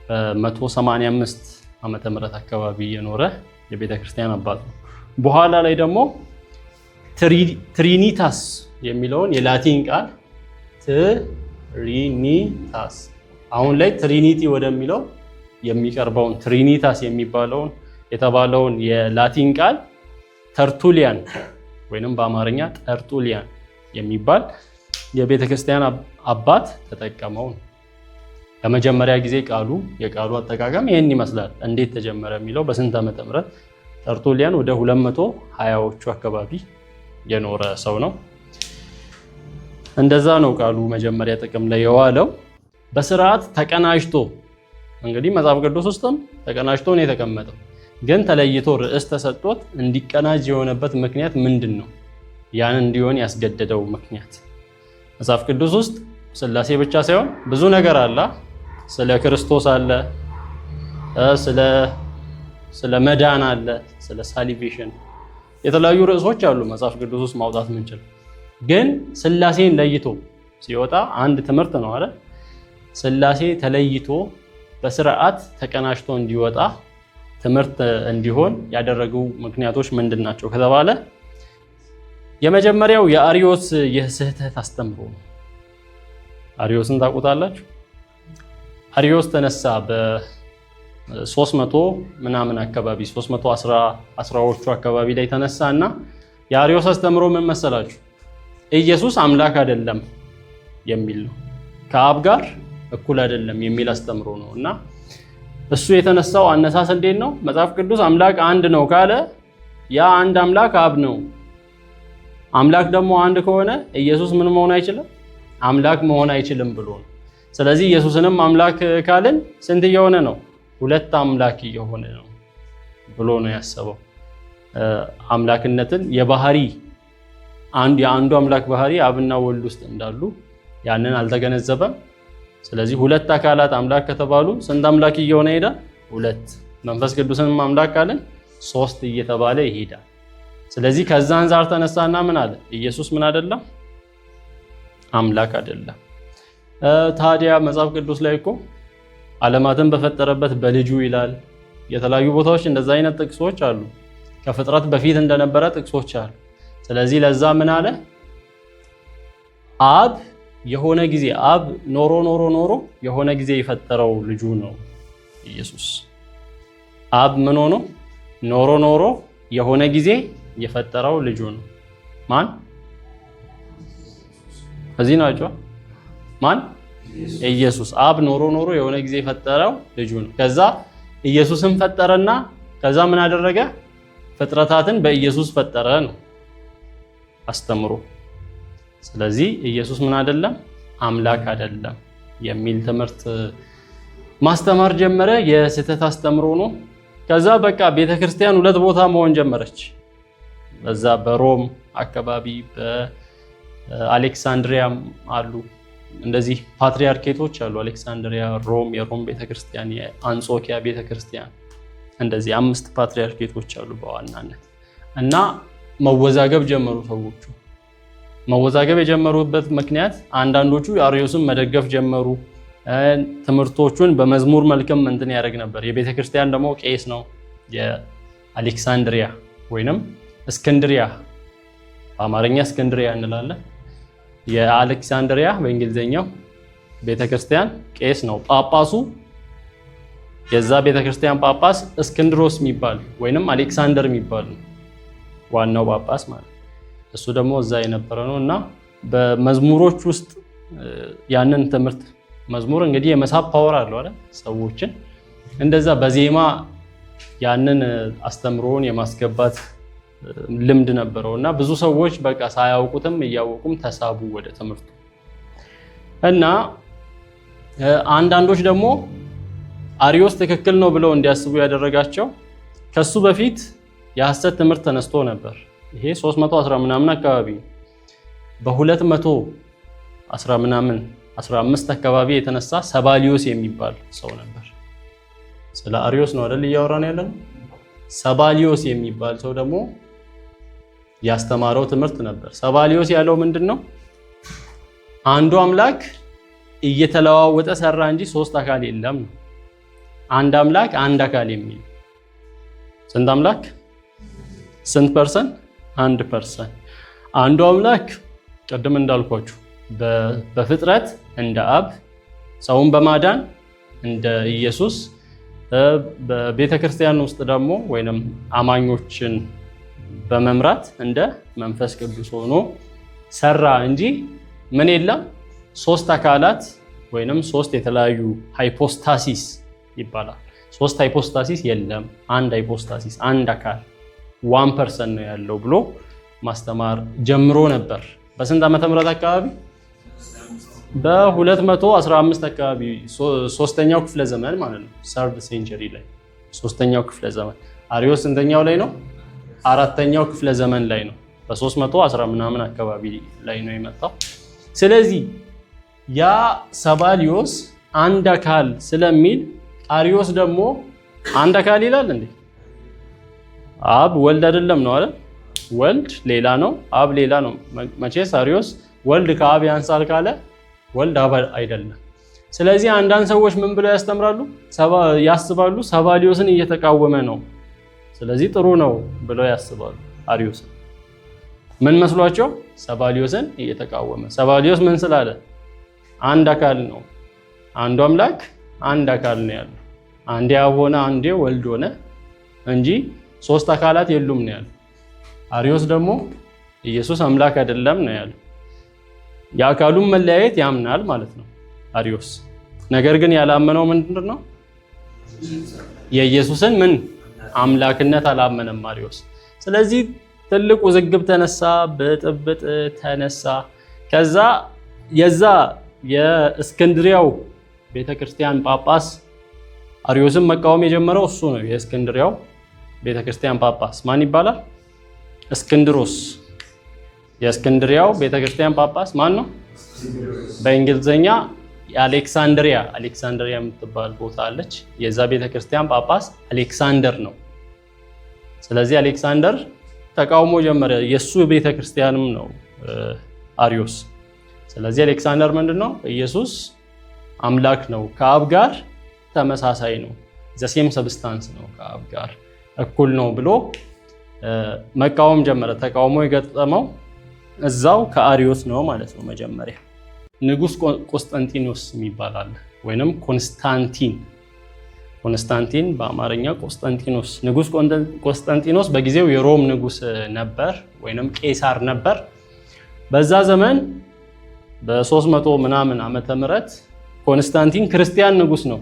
በ185 ዓመተ ምህረት አካባቢ የኖረ የቤተ ክርስቲያን አባት ነው። በኋላ ላይ ደግሞ ትሪኒታስ የሚለውን የላቲን ቃል ትሪኒታስ አሁን ላይ ትሪኒቲ ወደሚለው የሚቀርበውን ትሪኒታስ የተባለውን የላቲን ቃል ተርቱሊያን ወይንም በአማርኛ ጠርጡሊያን የሚባል የቤተ ክርስቲያን አባት ተጠቀመው። ለመጀመሪያ ጊዜ የቃሉ አጠቃቀም ይህን ይመስላል። እንዴት ተጀመረ የሚለው በስንት ዓመተ ምህረት ተርቱሊያን ወደ 220ዎቹ አካባቢ የኖረ ሰው ነው። እንደዛ ነው ቃሉ መጀመሪያ ጥቅም ላይ የዋለው። በስርዓት ተቀናጅቶ እንግዲህ መጽሐፍ ቅዱስ ውስጥም ተቀናጅቶ ነው የተቀመጠው፣ ግን ተለይቶ ርዕስ ተሰጥቶት እንዲቀናጅ የሆነበት ምክንያት ምንድን ነው? ያን እንዲሆን ያስገደደው ምክንያት መጽሐፍ ቅዱስ ውስጥ ሥላሴ ብቻ ሳይሆን ብዙ ነገር አለ። ስለ ክርስቶስ አለ፣ ስለ መዳን አለ፣ ስለ ሳሊቬሽን የተለያዩ ርዕሶች አሉ መጽሐፍ ቅዱስ ውስጥ ማውጣት ምንችል። ግን ሥላሴን ለይቶ ሲወጣ አንድ ትምህርት ነው አይደል? ሥላሴ ተለይቶ በስርዓት ተቀናጅቶ እንዲወጣ ትምህርት እንዲሆን ያደረጉ ምክንያቶች ምንድን ናቸው ከተባለ የመጀመሪያው የአሪዮስ የስህተት አስተምሮ ነው። አሪዮስን ታውቁታላችሁ? አሪዮስ ተነሳ በ300 ምናምን አካባቢ 310ዎቹ አካባቢ ላይ ተነሳ እና የአሪዮስ አስተምሮ ምን መሰላችሁ? ኢየሱስ አምላክ አይደለም የሚል ነው። ከአብ ጋር እኩል አይደለም የሚል አስተምሮ ነው እና እሱ የተነሳው አነሳስ እንዴት ነው? መጽሐፍ ቅዱስ አምላክ አንድ ነው ካለ ያ አንድ አምላክ አብ ነው። አምላክ ደግሞ አንድ ከሆነ ኢየሱስ ምን መሆን አይችልም? አምላክ መሆን አይችልም ብሎ ነው። ስለዚህ ኢየሱስንም አምላክ ካልን ስንት እየሆነ ነው? ሁለት አምላክ እየሆነ ነው ብሎ ነው ያሰበው። አምላክነትን የባህሪ የአንዱ አምላክ ባህሪ አብና ወልድ ውስጥ እንዳሉ ያንን አልተገነዘበም። ስለዚህ ሁለት አካላት አምላክ ከተባሉ ስንት አምላክ እየሆነ ይሄዳል? ሁለት። መንፈስ ቅዱስንም አምላክ ካለን ሶስት እየተባለ ይሄዳል። ስለዚህ ከዛ አንፃር ተነሳና ምን አለ? ኢየሱስ ምን አይደለም? አምላክ አይደለም። ታዲያ መጽሐፍ ቅዱስ ላይ እኮ ዓለማትን በፈጠረበት በልጁ ይላል። የተለያዩ ቦታዎች እንደዛ አይነት ጥቅሶች አሉ። ከፍጥረት በፊት እንደነበረ ጥቅሶች አሉ። ስለዚህ ለዛ ምን አለ? አብ የሆነ ጊዜ አብ ኖሮ የሆነ ጊዜ የፈጠረው ልጁ ነው ኢየሱስ። አብ ምን ሆኖ ኖሮ የሆነ ጊዜ የፈጠረው ልጁ ነው። ማን? እዚህ ናቸው። ማን? ኢየሱስ። አብ ኖሮ የሆነ ጊዜ የፈጠረው ልጁ ነው። ከዛ ኢየሱስን ፈጠረና ከዛ ምን አደረገ? ፍጥረታትን በኢየሱስ ፈጠረ ነው አስተምሮ። ስለዚህ ኢየሱስ ምን አይደለም? አምላክ አይደለም የሚል ትምህርት ማስተማር ጀመረ። የስህተት አስተምሮ ነው። ከዛ በቃ ቤተክርስቲያን ሁለት ቦታ መሆን ጀመረች። በዛ በሮም አካባቢ በአሌክሳንድሪያም አሉ እንደዚህ ፓትሪያርኬቶች አሉ። አሌክሳንድሪያ፣ ሮም፣ የሮም ቤተክርስቲያን፣ የአንጾኪያ ቤተክርስቲያን እንደዚህ 5 ፓትሪያርኬቶች አሉ በዋናነት እና መወዛገብ ጀመሩ ሰዎቹ። መወዛገብ የጀመሩበት ምክንያት አንዳንዶቹ አርዮስን መደገፍ ጀመሩ። ትምህርቶቹን በመዝሙር መልክም እንትን ያደርግ ነበር። የቤተክርስቲያን ደግሞ ቄስ ነው። የአሌክሳንድሪያ ወይንም እስክንድሪያ በአማርኛ እስክንድሪያ እንላለን። የአሌክሳንድሪያ በእንግሊዝኛው ቤተክርስቲያን ቄስ ነው። ጳጳሱ የዛ ቤተክርስቲያን ጳጳስ እስክንድሮስ የሚባል ወይንም አሌክሳንደር የሚባል ነው ዋናው ጳጳስ ማለት። እሱ ደግሞ እዛ የነበረ ነው እና በመዝሙሮች ውስጥ ያንን ትምህርት መዝሙር እንግዲህ የመሳብ ፓወር አለው አይደል? ሰዎችን እንደዛ በዜማ ያንን አስተምሮውን የማስገባት ልምድ ነበረው እና ብዙ ሰዎች በቃ ሳያውቁትም እያወቁም ተሳቡ ወደ ትምህርቱ እና አንዳንዶች ደግሞ አርዮስ ትክክል ነው ብለው እንዲያስቡ ያደረጋቸው ከሱ በፊት የሐሰት ትምህርት ተነስቶ ነበር። ይሄ 310 ምናምን አካባቢ በ210 ምናምን 15 አካባቢ የተነሳ ሰባሊዮስ የሚባል ሰው ነበር። ስለ አርዮስ ነው አይደል እያወራን ያለን? ሰባሊዮስ የሚባል ሰው ደግሞ ያስተማረው ትምህርት ነበር። ሰባሊዮስ ያለው ምንድነው? አንዱ አምላክ እየተለዋወጠ ሰራ እንጂ 3 አካል የለም ነው። አንድ አምላክ አንድ አካል የሚል ስንት አምላክ? ስንት ፐርሰንት? 1%። አንዱ አምላክ ቀደም እንዳልኳችሁ በፍጥረት እንደ አብ፣ ሰውን በማዳን እንደ ኢየሱስ፣ በቤተክርስቲያን ውስጥ ደግሞ ወይንም አማኞችን በመምራት እንደ መንፈስ ቅዱስ ሆኖ ሰራ እንጂ ምን የለም 3 አካላት ወይንም 3 የተለያዩ ሃይፖስታሲስ ይባላል። 3 ሃይፖስታሲስ የለም። አንድ ሃይፖስታሲስ አንድ አካል 1% ነው ያለው ብሎ ማስተማር ጀምሮ ነበር። በስንት ዓመተ ምህረት አካባቢ? በ215 አካባቢ 3ኛው ክፍለ ዘመን ማለት ነው። 3rd ሴንቸሪ ላይ 3ኛው ክፍለ ዘመን። አርዮስ ስንተኛው ላይ ነው? 4ኛው ክፍለ ዘመን ላይ ነው። በ310 ምናምን አካባቢ ላይ ነው የመጣው። ስለዚህ ያ ሰባሊዮስ አንድ አካል ስለሚል አርዮስ ደግሞ አንድ አካል ይላል እንዴ? አብ ወልድ አይደለም ነው አይደል? ወልድ ሌላ ነው፣ አብ ሌላ ነው። መቼስ አርዮስ ወልድ ከአብ ያንሳል ካለ ወልድ አብ አይደለም። ስለዚህ አንዳንድ ሰዎች ምን ብለው ያስተምራሉ? ያስባሉ ሰባሊዮስን እየተቃወመ ነው፣ ስለዚህ ጥሩ ነው ብለው ያስባሉ። አርዮስን ምን መስሏቸው? ሰባሊዮስን እየተቃወመ። ሰባሊዮስ ምን ስላለ? አንድ አካል ነው፣ አንዱ አምላክ አንድ አካል ነው ያለው። አንዴ አብ ሆነ፣ አንዴ ወልድ ሆነ እንጂ 3 አካላት የሉም ነው ያለው። አርዮስ ደግሞ ኢየሱስ አምላክ አይደለም ነው ያለው። የአካሉን መለያየት ያምናል ማለት ነው አርዮስ። ነገር ግን ያላመነው ምንድን ነው? የኢየሱስን ምን አምላክነት አላመነም አርዮስ። ስለዚህ ትልቅ ውዝግብ ተነሳ፣ ብጥብጥ ተነሳ። ከዛ የዛ የእስክንድሪያው ቤተክርስቲያን ጳጳስ አርዮስን መቃወም የጀመረው እሱ ነው። የእስክንድሪያው ቤተክርስቲያን ጳጳስ ማን ይባላል? እስክንድሮስ። የእስክንድሪያው ቤተክርስቲያን ጳጳስ ማን ነው? በእንግሊዝኛ የአሌክሳንድሪያ የምትባል ቦታ አለች። የዛ ቤተክርስቲያን ጳጳስ አሌክሳንደር ነው። ስለዚህ አሌክሳንደር ተቃውሞ ጀመረ። የሱ ቤተክርስቲያንም ነው አሪዮስ። ስለዚህ አሌክሳንደር ምንድነው? ኢየሱስ አምላክ ነው፣ ከአብ ጋር ተመሳሳይ ነው፣ ዘሴም ሰብስታንስ ነው፣ ከአብ ጋር እኩል ነው ብሎ መቃወም ጀመረ። ተቃውሞ የገጠመው እዛው ከአሪዮስ ነው ማለት ነው። መጀመሪያ ንጉስ ቆስጠንጢኖስ የሚባል አለ፣ ወይንም ኮንስታንቲን በአማርኛ ቆስጠንጢኖስ። ንጉስ ቆስጠንጢኖስ በጊዜው የሮም ንጉስ ነበር፣ ወይንም ቄሳር ነበር። በዛ ዘመን በ300 ምናምን ዓመተ ምህረት ኮንስታንቲን ክርስቲያን ንጉስ ነው።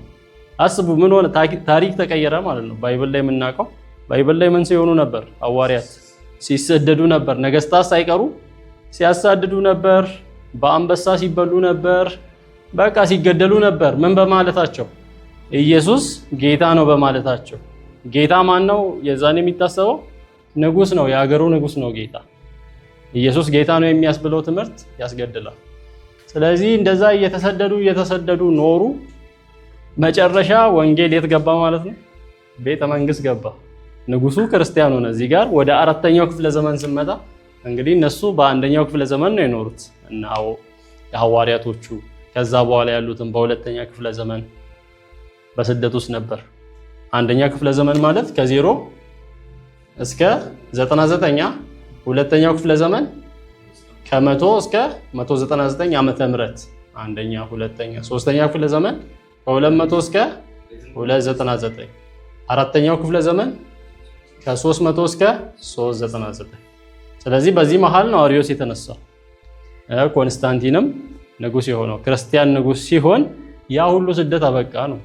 አስቡ ምን ሆነ? ታሪክ ተቀየረ ማለት ነው። ባይብል ላይ የምናውቀው ባይብል ላይ ምን ሲሆኑ ነበር? ሐዋርያት ሲሰደዱ ነበር። ነገስታት ሳይቀሩ ሲያሳድዱ ነበር። በአንበሳ ሲበሉ ነበር። በቃ ሲገደሉ ነበር። ምን በማለታቸው? ኢየሱስ ጌታ ነው በማለታቸው። ጌታ ማን ነው? የዛን የሚታሰበው ንጉስ ነው፣ የሀገሩ ንጉስ ነው ጌታ። ኢየሱስ ጌታ ነው የሚያስብለው ትምህርት ያስገድላል። ስለዚህ እንደዛ እየተሰደዱ ኖሩ። መጨረሻ ወንጌል የት ገባ ማለት ነው? ቤተ መንግስት ገባ። ንጉሱ ክርስቲያን ሆነ። እዚህ ጋር ወደ 4ኛው ክፍለ ዘመን ስንመጣ እንግዲህ እነሱ በ1ኛው ክፍለ ዘመን ነው የኖሩት እና የሐዋርያቶቹ ከዛ በኋላ ያሉትን በ2ኛ ክፍለ ዘመን በስደት ውስጥ ነበር። 1ኛ ክፍለ ዘመን ማለት ከ0 እስከ 99፣ 2ኛው ክፍለ ዘመን ከ100 እስከ 199 ዓመተ ምህረት 1ኛ፣ 2ኛ፣ 3ኛ ክፍለ ዘመን ከ200 እስከ 299፣ 4ኛው ክፍለ ዘመን ከ300 እስከ 399። ስለዚህ በዚህ መሃል ነው አሪዮስ የተነሳው። ኮንስታንቲንም ንጉስ የሆነው ክርስቲያን ንጉስ ሲሆን ያ ሁሉ ስደት አበቃ ነው።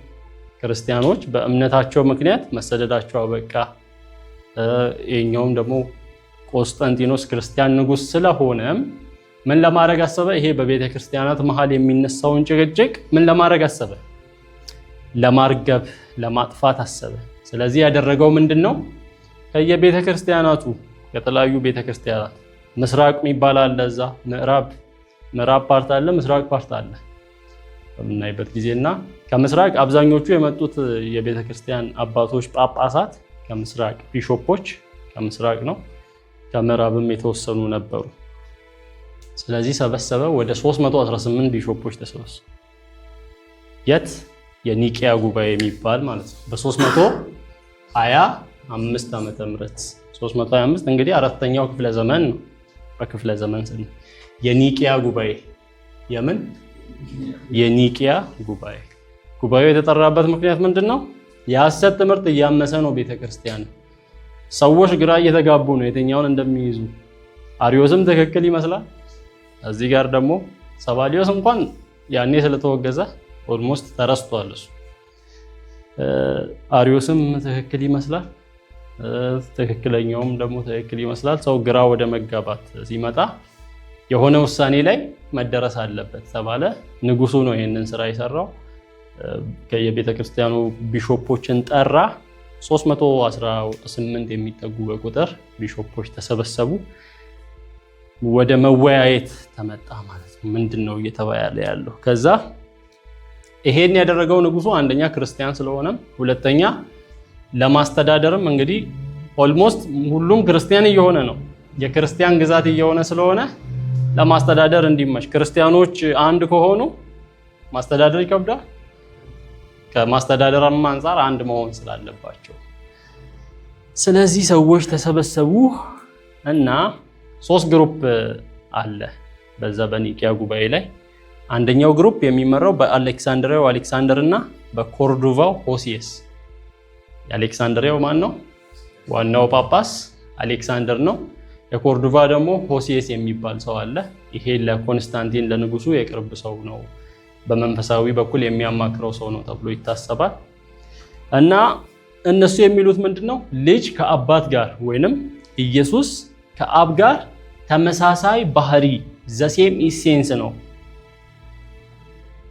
ክርስቲያኖች በእምነታቸው ምክንያት መሰደዳቸው አበቃ። ይሄኛውም ደግሞ ቆስጠንጢኖስ ክርስቲያን ንጉስ ስለሆነም ምን ለማድረግ አሰበ? ይሄ በቤተ ክርስቲያናት መሃል የሚነሳውን ጭቅጭቅ ምን ለማድረግ አሰበ? ለማርገብ፣ ለማጥፋት አሰበ። ስለዚህ ያደረገው ምንድነው? ከየቤተ ክርስቲያናቱ የተለያዩ ቤተ ክርስቲያናት ምስራቅ የሚባል አለ፣ እዛ ምዕራብ ፓርት አለ፣ ምስራቅ ፓርት አለ በምናይበት ጊዜና ከምስራቅ አብዛኞቹ የመጡት የቤተ ክርስቲያን አባቶች ጳጳሳት ከምስራቅ፣ ቢሾፖች ከምስራቅ ነው። ከምዕራብም የተወሰኑ ነበሩ። ስለዚህ ሰበሰበ። ወደ 318 ቢሾፖች ተሰበሰቡ። የት? የኒቂያ ጉባኤ የሚባል ማለት ነው። በ325 ዓመተ ምህረት 325 እንግዲህ 4ኛው ክፍለ ዘመን ነው። በክፍለ ዘመን ስን የኒቂያ ጉባኤ የምን የኒቂያ ጉባኤ። ጉባኤው የተጠራበት ምክንያት ምንድነው? የሐሰት ትምህርት እያመሰ ነው ቤተክርስቲያን። ሰዎች ግራ እየተጋቡ ነው የትኛውን እንደሚይዙ። አሪዮስም ትክክል ይመስላል። እዚህ ጋር ደግሞ ሰባሊዮስ እንኳን ያኔ ስለተወገዘ ኦልሞስት ተረስቷል እሱ። አሪዮስም ትክክል ይመስላል፣ ትክክለኛውም ደግሞ ትክክል ይመስላል። ሰው ግራ ወደ መጋባት ሲመጣ የሆነ ውሳኔ ላይ መደረስ አለበት ተባለ። ንጉሱ ነው ይሄንን ስራ የሰራው። የቤተ ክርስቲያኑ ቢሾፖችን ጠራ። 318 የሚጠጉ በቁጥር ቢሾፖች ተሰበሰቡ። ወደ መወያየት ተመጣ ማለት ነው። ምንድነው እየተባለ ያለው? ከዛ ይሄን ያደረገው ንጉሱ አንደኛ ክርስቲያን ስለሆነ፣ ሁለተኛ ለማስተዳደርም እንግዲህ ኦልሞስት ሁሉም ክርስቲያን እየሆነ ነው። የክርስቲያን ግዛት እየሆነ ስለሆነ ለማስተዳደር እንዲመች፣ ክርስቲያኖች አንድ ከሆኑ ማስተዳደር ይከብዳል። ከማስተዳደርም አንፃር አንድ መሆን ስላለባቸው ስለዚህ ሰዎች ተሰበሰቡ እና 3 ግሩፕ አለ በዛ በኒቂያ ጉባኤ ላይ። አንደኛው ግሩፕ የሚመራው በአሌክሳንድሪያው አሌክሳንደር እና በኮርዶቫው ሆሲየስ። የአሌክሳንድሪያው ማን ነው? ዋናው ጳጳስ አሌክሳንደር ነው። የኮርዶቫ ደግሞ ሆሲየስ የሚባል ሰው አለ። ይሄ ለኮንስታንቲን ለንጉሱ የቅርብ ሰው ነው፣ በመንፈሳዊ በኩል የሚያማክረው ሰው ነው ተብሎ ይታሰባል። እና እነሱ የሚሉት ምንድነው? ልጅ ከአባት ጋር ወይንም ኢየሱስ ከአብ ጋር ተመሳሳይ ባህሪ ዘሴም ኢሴንስ ነው።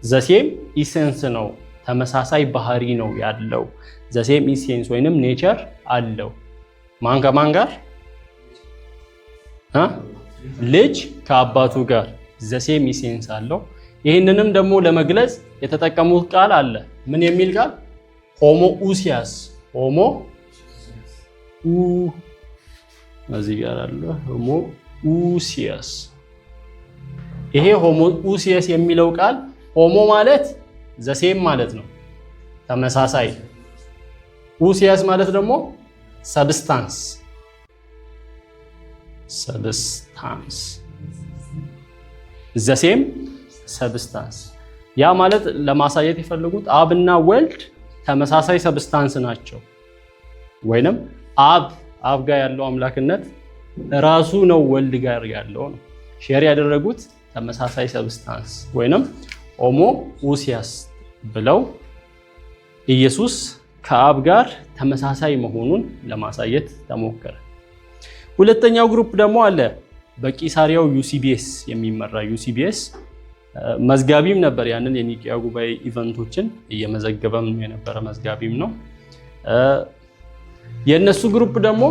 ዘሴም ኢሴንስ ነው፣ ተመሳሳይ ባህሪ ነው ያለው። ዘሴም ኢሴንስ ወይንም ኔቸር አለው። ማን ከማን ጋር? ልጅ ከአባቱ ጋር ዘሴም ኢሴንስ አለው። ይህንንም ደግሞ ለመግለጽ የተጠቀሙት ቃል አለ። ምን የሚል ቃል? ሆሞኡሲያስ። እዚህ ጋር አለ ሆሞኡሲያስ። ይሄ ሆሞኡሲያስ የሚለው ቃል ሆሞ ማለት ዘሴም ማለት ነው፣ ተመሳሳይ። ኡሲያስ ማለት ደግሞ ሰብስታንስ ዘሴም ሰብስታንስ። ያ ማለት ለማሳየት የፈለጉት አብና ወልድ ተመሳሳይ ሰብስታንስ ናቸው፣ ወይንም አብ ጋር ያለው አምላክነት ራሱ ነው ወልድ ጋር ያለው ነው። ሼር ያደረጉት ተመሳሳይ ሰብስታንስ ወይንም ሆሞ ኡሲያስ ብለው ኢየሱስ ከአብ ጋር ተመሳሳይ መሆኑን ለማሳየት ተሞከረ። ሁለተኛው ግሩፕ ደግሞ አለ፣ በቂሳሪያው ዩሲቢኤስ የሚመራ ዩሲቢኤስ መዝጋቢም ነበር። ያንን የኒቂያ ጉባኤ ኢቨንቶችን እየመዘገበም የነበረ መዝጋቢም ነው። የነሱ ግሩፕ ደግሞ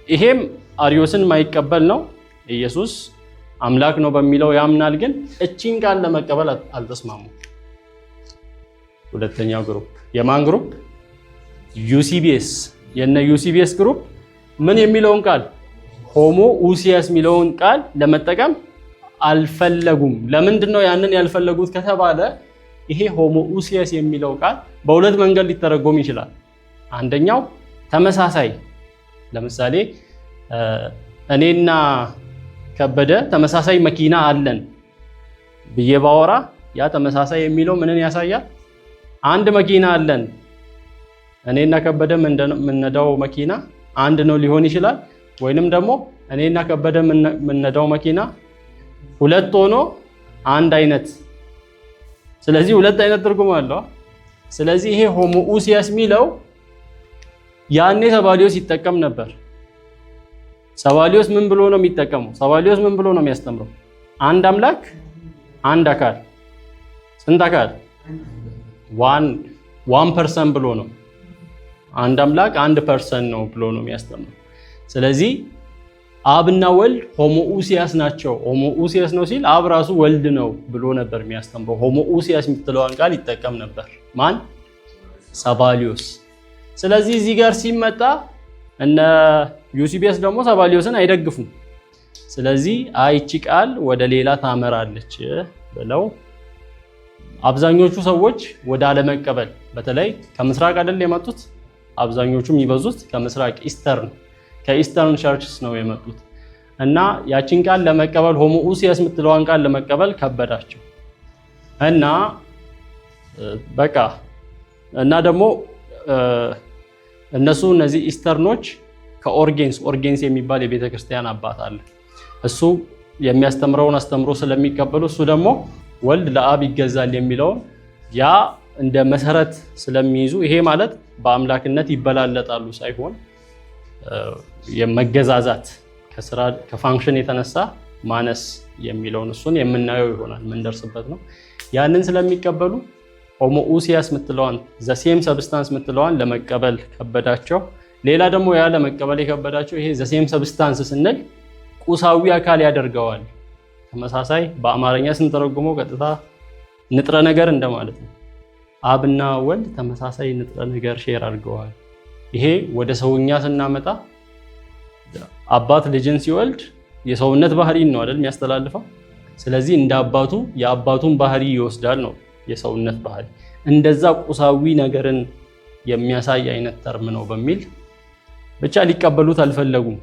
ይሄም አሪዮስን ማይቀበል ነው። ኢየሱስ አምላክ ነው በሚለው ያምናል፣ ግን እቺን ቃል ለመቀበል አልተስማሙም። ሁለተኛው ግሩፕ የማን ግሩፕ? ዩሲቢኤስ። የነ ዩሲቢኤስ ግሩፕ ምን የሚለውን ቃል? ሆሞ ኡሲያስ የሚለውን ቃል ለመጠቀም አልፈለጉም። ለምንድን ነው ያንን ያልፈለጉት ከተባለ ይሄ ሆሞ ኡሲያስ የሚለው ቃል በሁለት መንገድ ሊተረጎም ይችላል። አንደኛው ተመሳሳይ፣ ለምሳሌ እኔና ከበደ ተመሳሳይ መኪና አለን ብዬ ባወራ ያ ተመሳሳይ የሚለው ምንን ያሳያል? አንድ መኪና አለን፣ እኔና ከበደ የምንነዳው መኪና አንድ ነው ሊሆን ይችላል። ወይንም ደግሞ እኔና ከበደ የምንነዳው መኪና ሁለት ሆኖ አንድ አይነት፣ ስለዚህ ሁለት አይነት ትርጉም አለው። ስለዚህ ይሄ ሆሞ ኡሲያስ የሚለው ያኔ ሰባሊዮስ ይጠቀም ነበር። ሰባሊዮስ ምን ብሎ ነው የሚጠቀመው? ሰባሊዮስ ምን ብሎ ነው የሚያስተምረው? አንድ አምላክ አንድ አካል። ስንት አካል? ዋን ፐርሰን ብሎ ነው። አንድ አምላክ አንድ ፐርሰን ነው ብሎ ነው የሚያስተምረው። ስለዚህ አብና ወልድ ሆሞኡሲያስ ናቸው። ሆሞኡሲያስ ነው ሲል አብ ራሱ ወልድ ነው ብሎ ነበር የሚያስተምረው። ሆሞኡሲያስ የምትለዋን ቃል ይጠቀም ነበር ማን? ሰባሊዮስ። ስለዚህ እዚህ ጋር ሲመጣ እነ ዩሲቢኤስ ደግሞ ሰባሊዮስን አይደግፉም። ስለዚህ አይቺ ቃል ወደ ሌላ ታመራለች ብለው አብዛኞቹ ሰዎች ወደ አለመቀበል፣ በተለይ ከምስራቅ አይደል የመጡት አብዛኞቹ የሚበዙት ከምስራቅ ከኢስተርን ቸርችስ ነው የመጡት እና ያቺን ቃል ለመቀበል ሆሞኡሲያስ የምትለዋን ቃል ለመቀበል ከበዳቸው እና በቃ እና ደግሞ እነዚህ ኢስተርኖች ከኦርጌንስ የሚባል የቤተ ክርስቲያን አባት አለ። እሱ የሚያስተምረውን አስተምሮ ስለሚቀበሉ እሱ ደግሞ ወልድ ለአብ ይገዛል የሚለውን ያ እንደ መሰረት ስለሚይዙ ይሄ ማለት በአምላክነት ይበላለጣሉ ሳይሆን የመገዛዛት ከፋንክሽን የተነሳ ማነስ የሚለውን እሱን የምናየው ይሆናል፣ የምንደርስበት ነው። ያንን ስለሚቀበሉ ሆሞኡሲያስ የምትለዋን ዘሴም ሰብስታንስ የምትለዋን ለመቀበል ከበዳቸው። ሌላ ደግሞ ያ ለመቀበል የከበዳቸው ይሄ ዘሴም ሰብስታንስ ስንል ቁሳዊ አካል ያደርገዋል። ተመሳሳይ በአማርኛ ስንተረጉመው ቀጥታ ንጥረ ነገር እንደማለት ነው። አብና ወልድ ተመሳሳይ ንጥረ ነገር ሼር አድርገዋል። ይሄ ወደ ሰውኛ ስናመጣ አባት ልጅን ሲወልድ የሰውነት ባህሪን ነው አይደል የሚያስተላልፈው። ስለዚህ እንደ አባቱ የአባቱን ባህሪ ይወስዳል ነው የሰውነት ባህሪ። እንደዛ ቁሳዊ ነገርን የሚያሳይ አይነት ተርም ነው በሚል ብቻ ሊቀበሉት አልፈለጉም።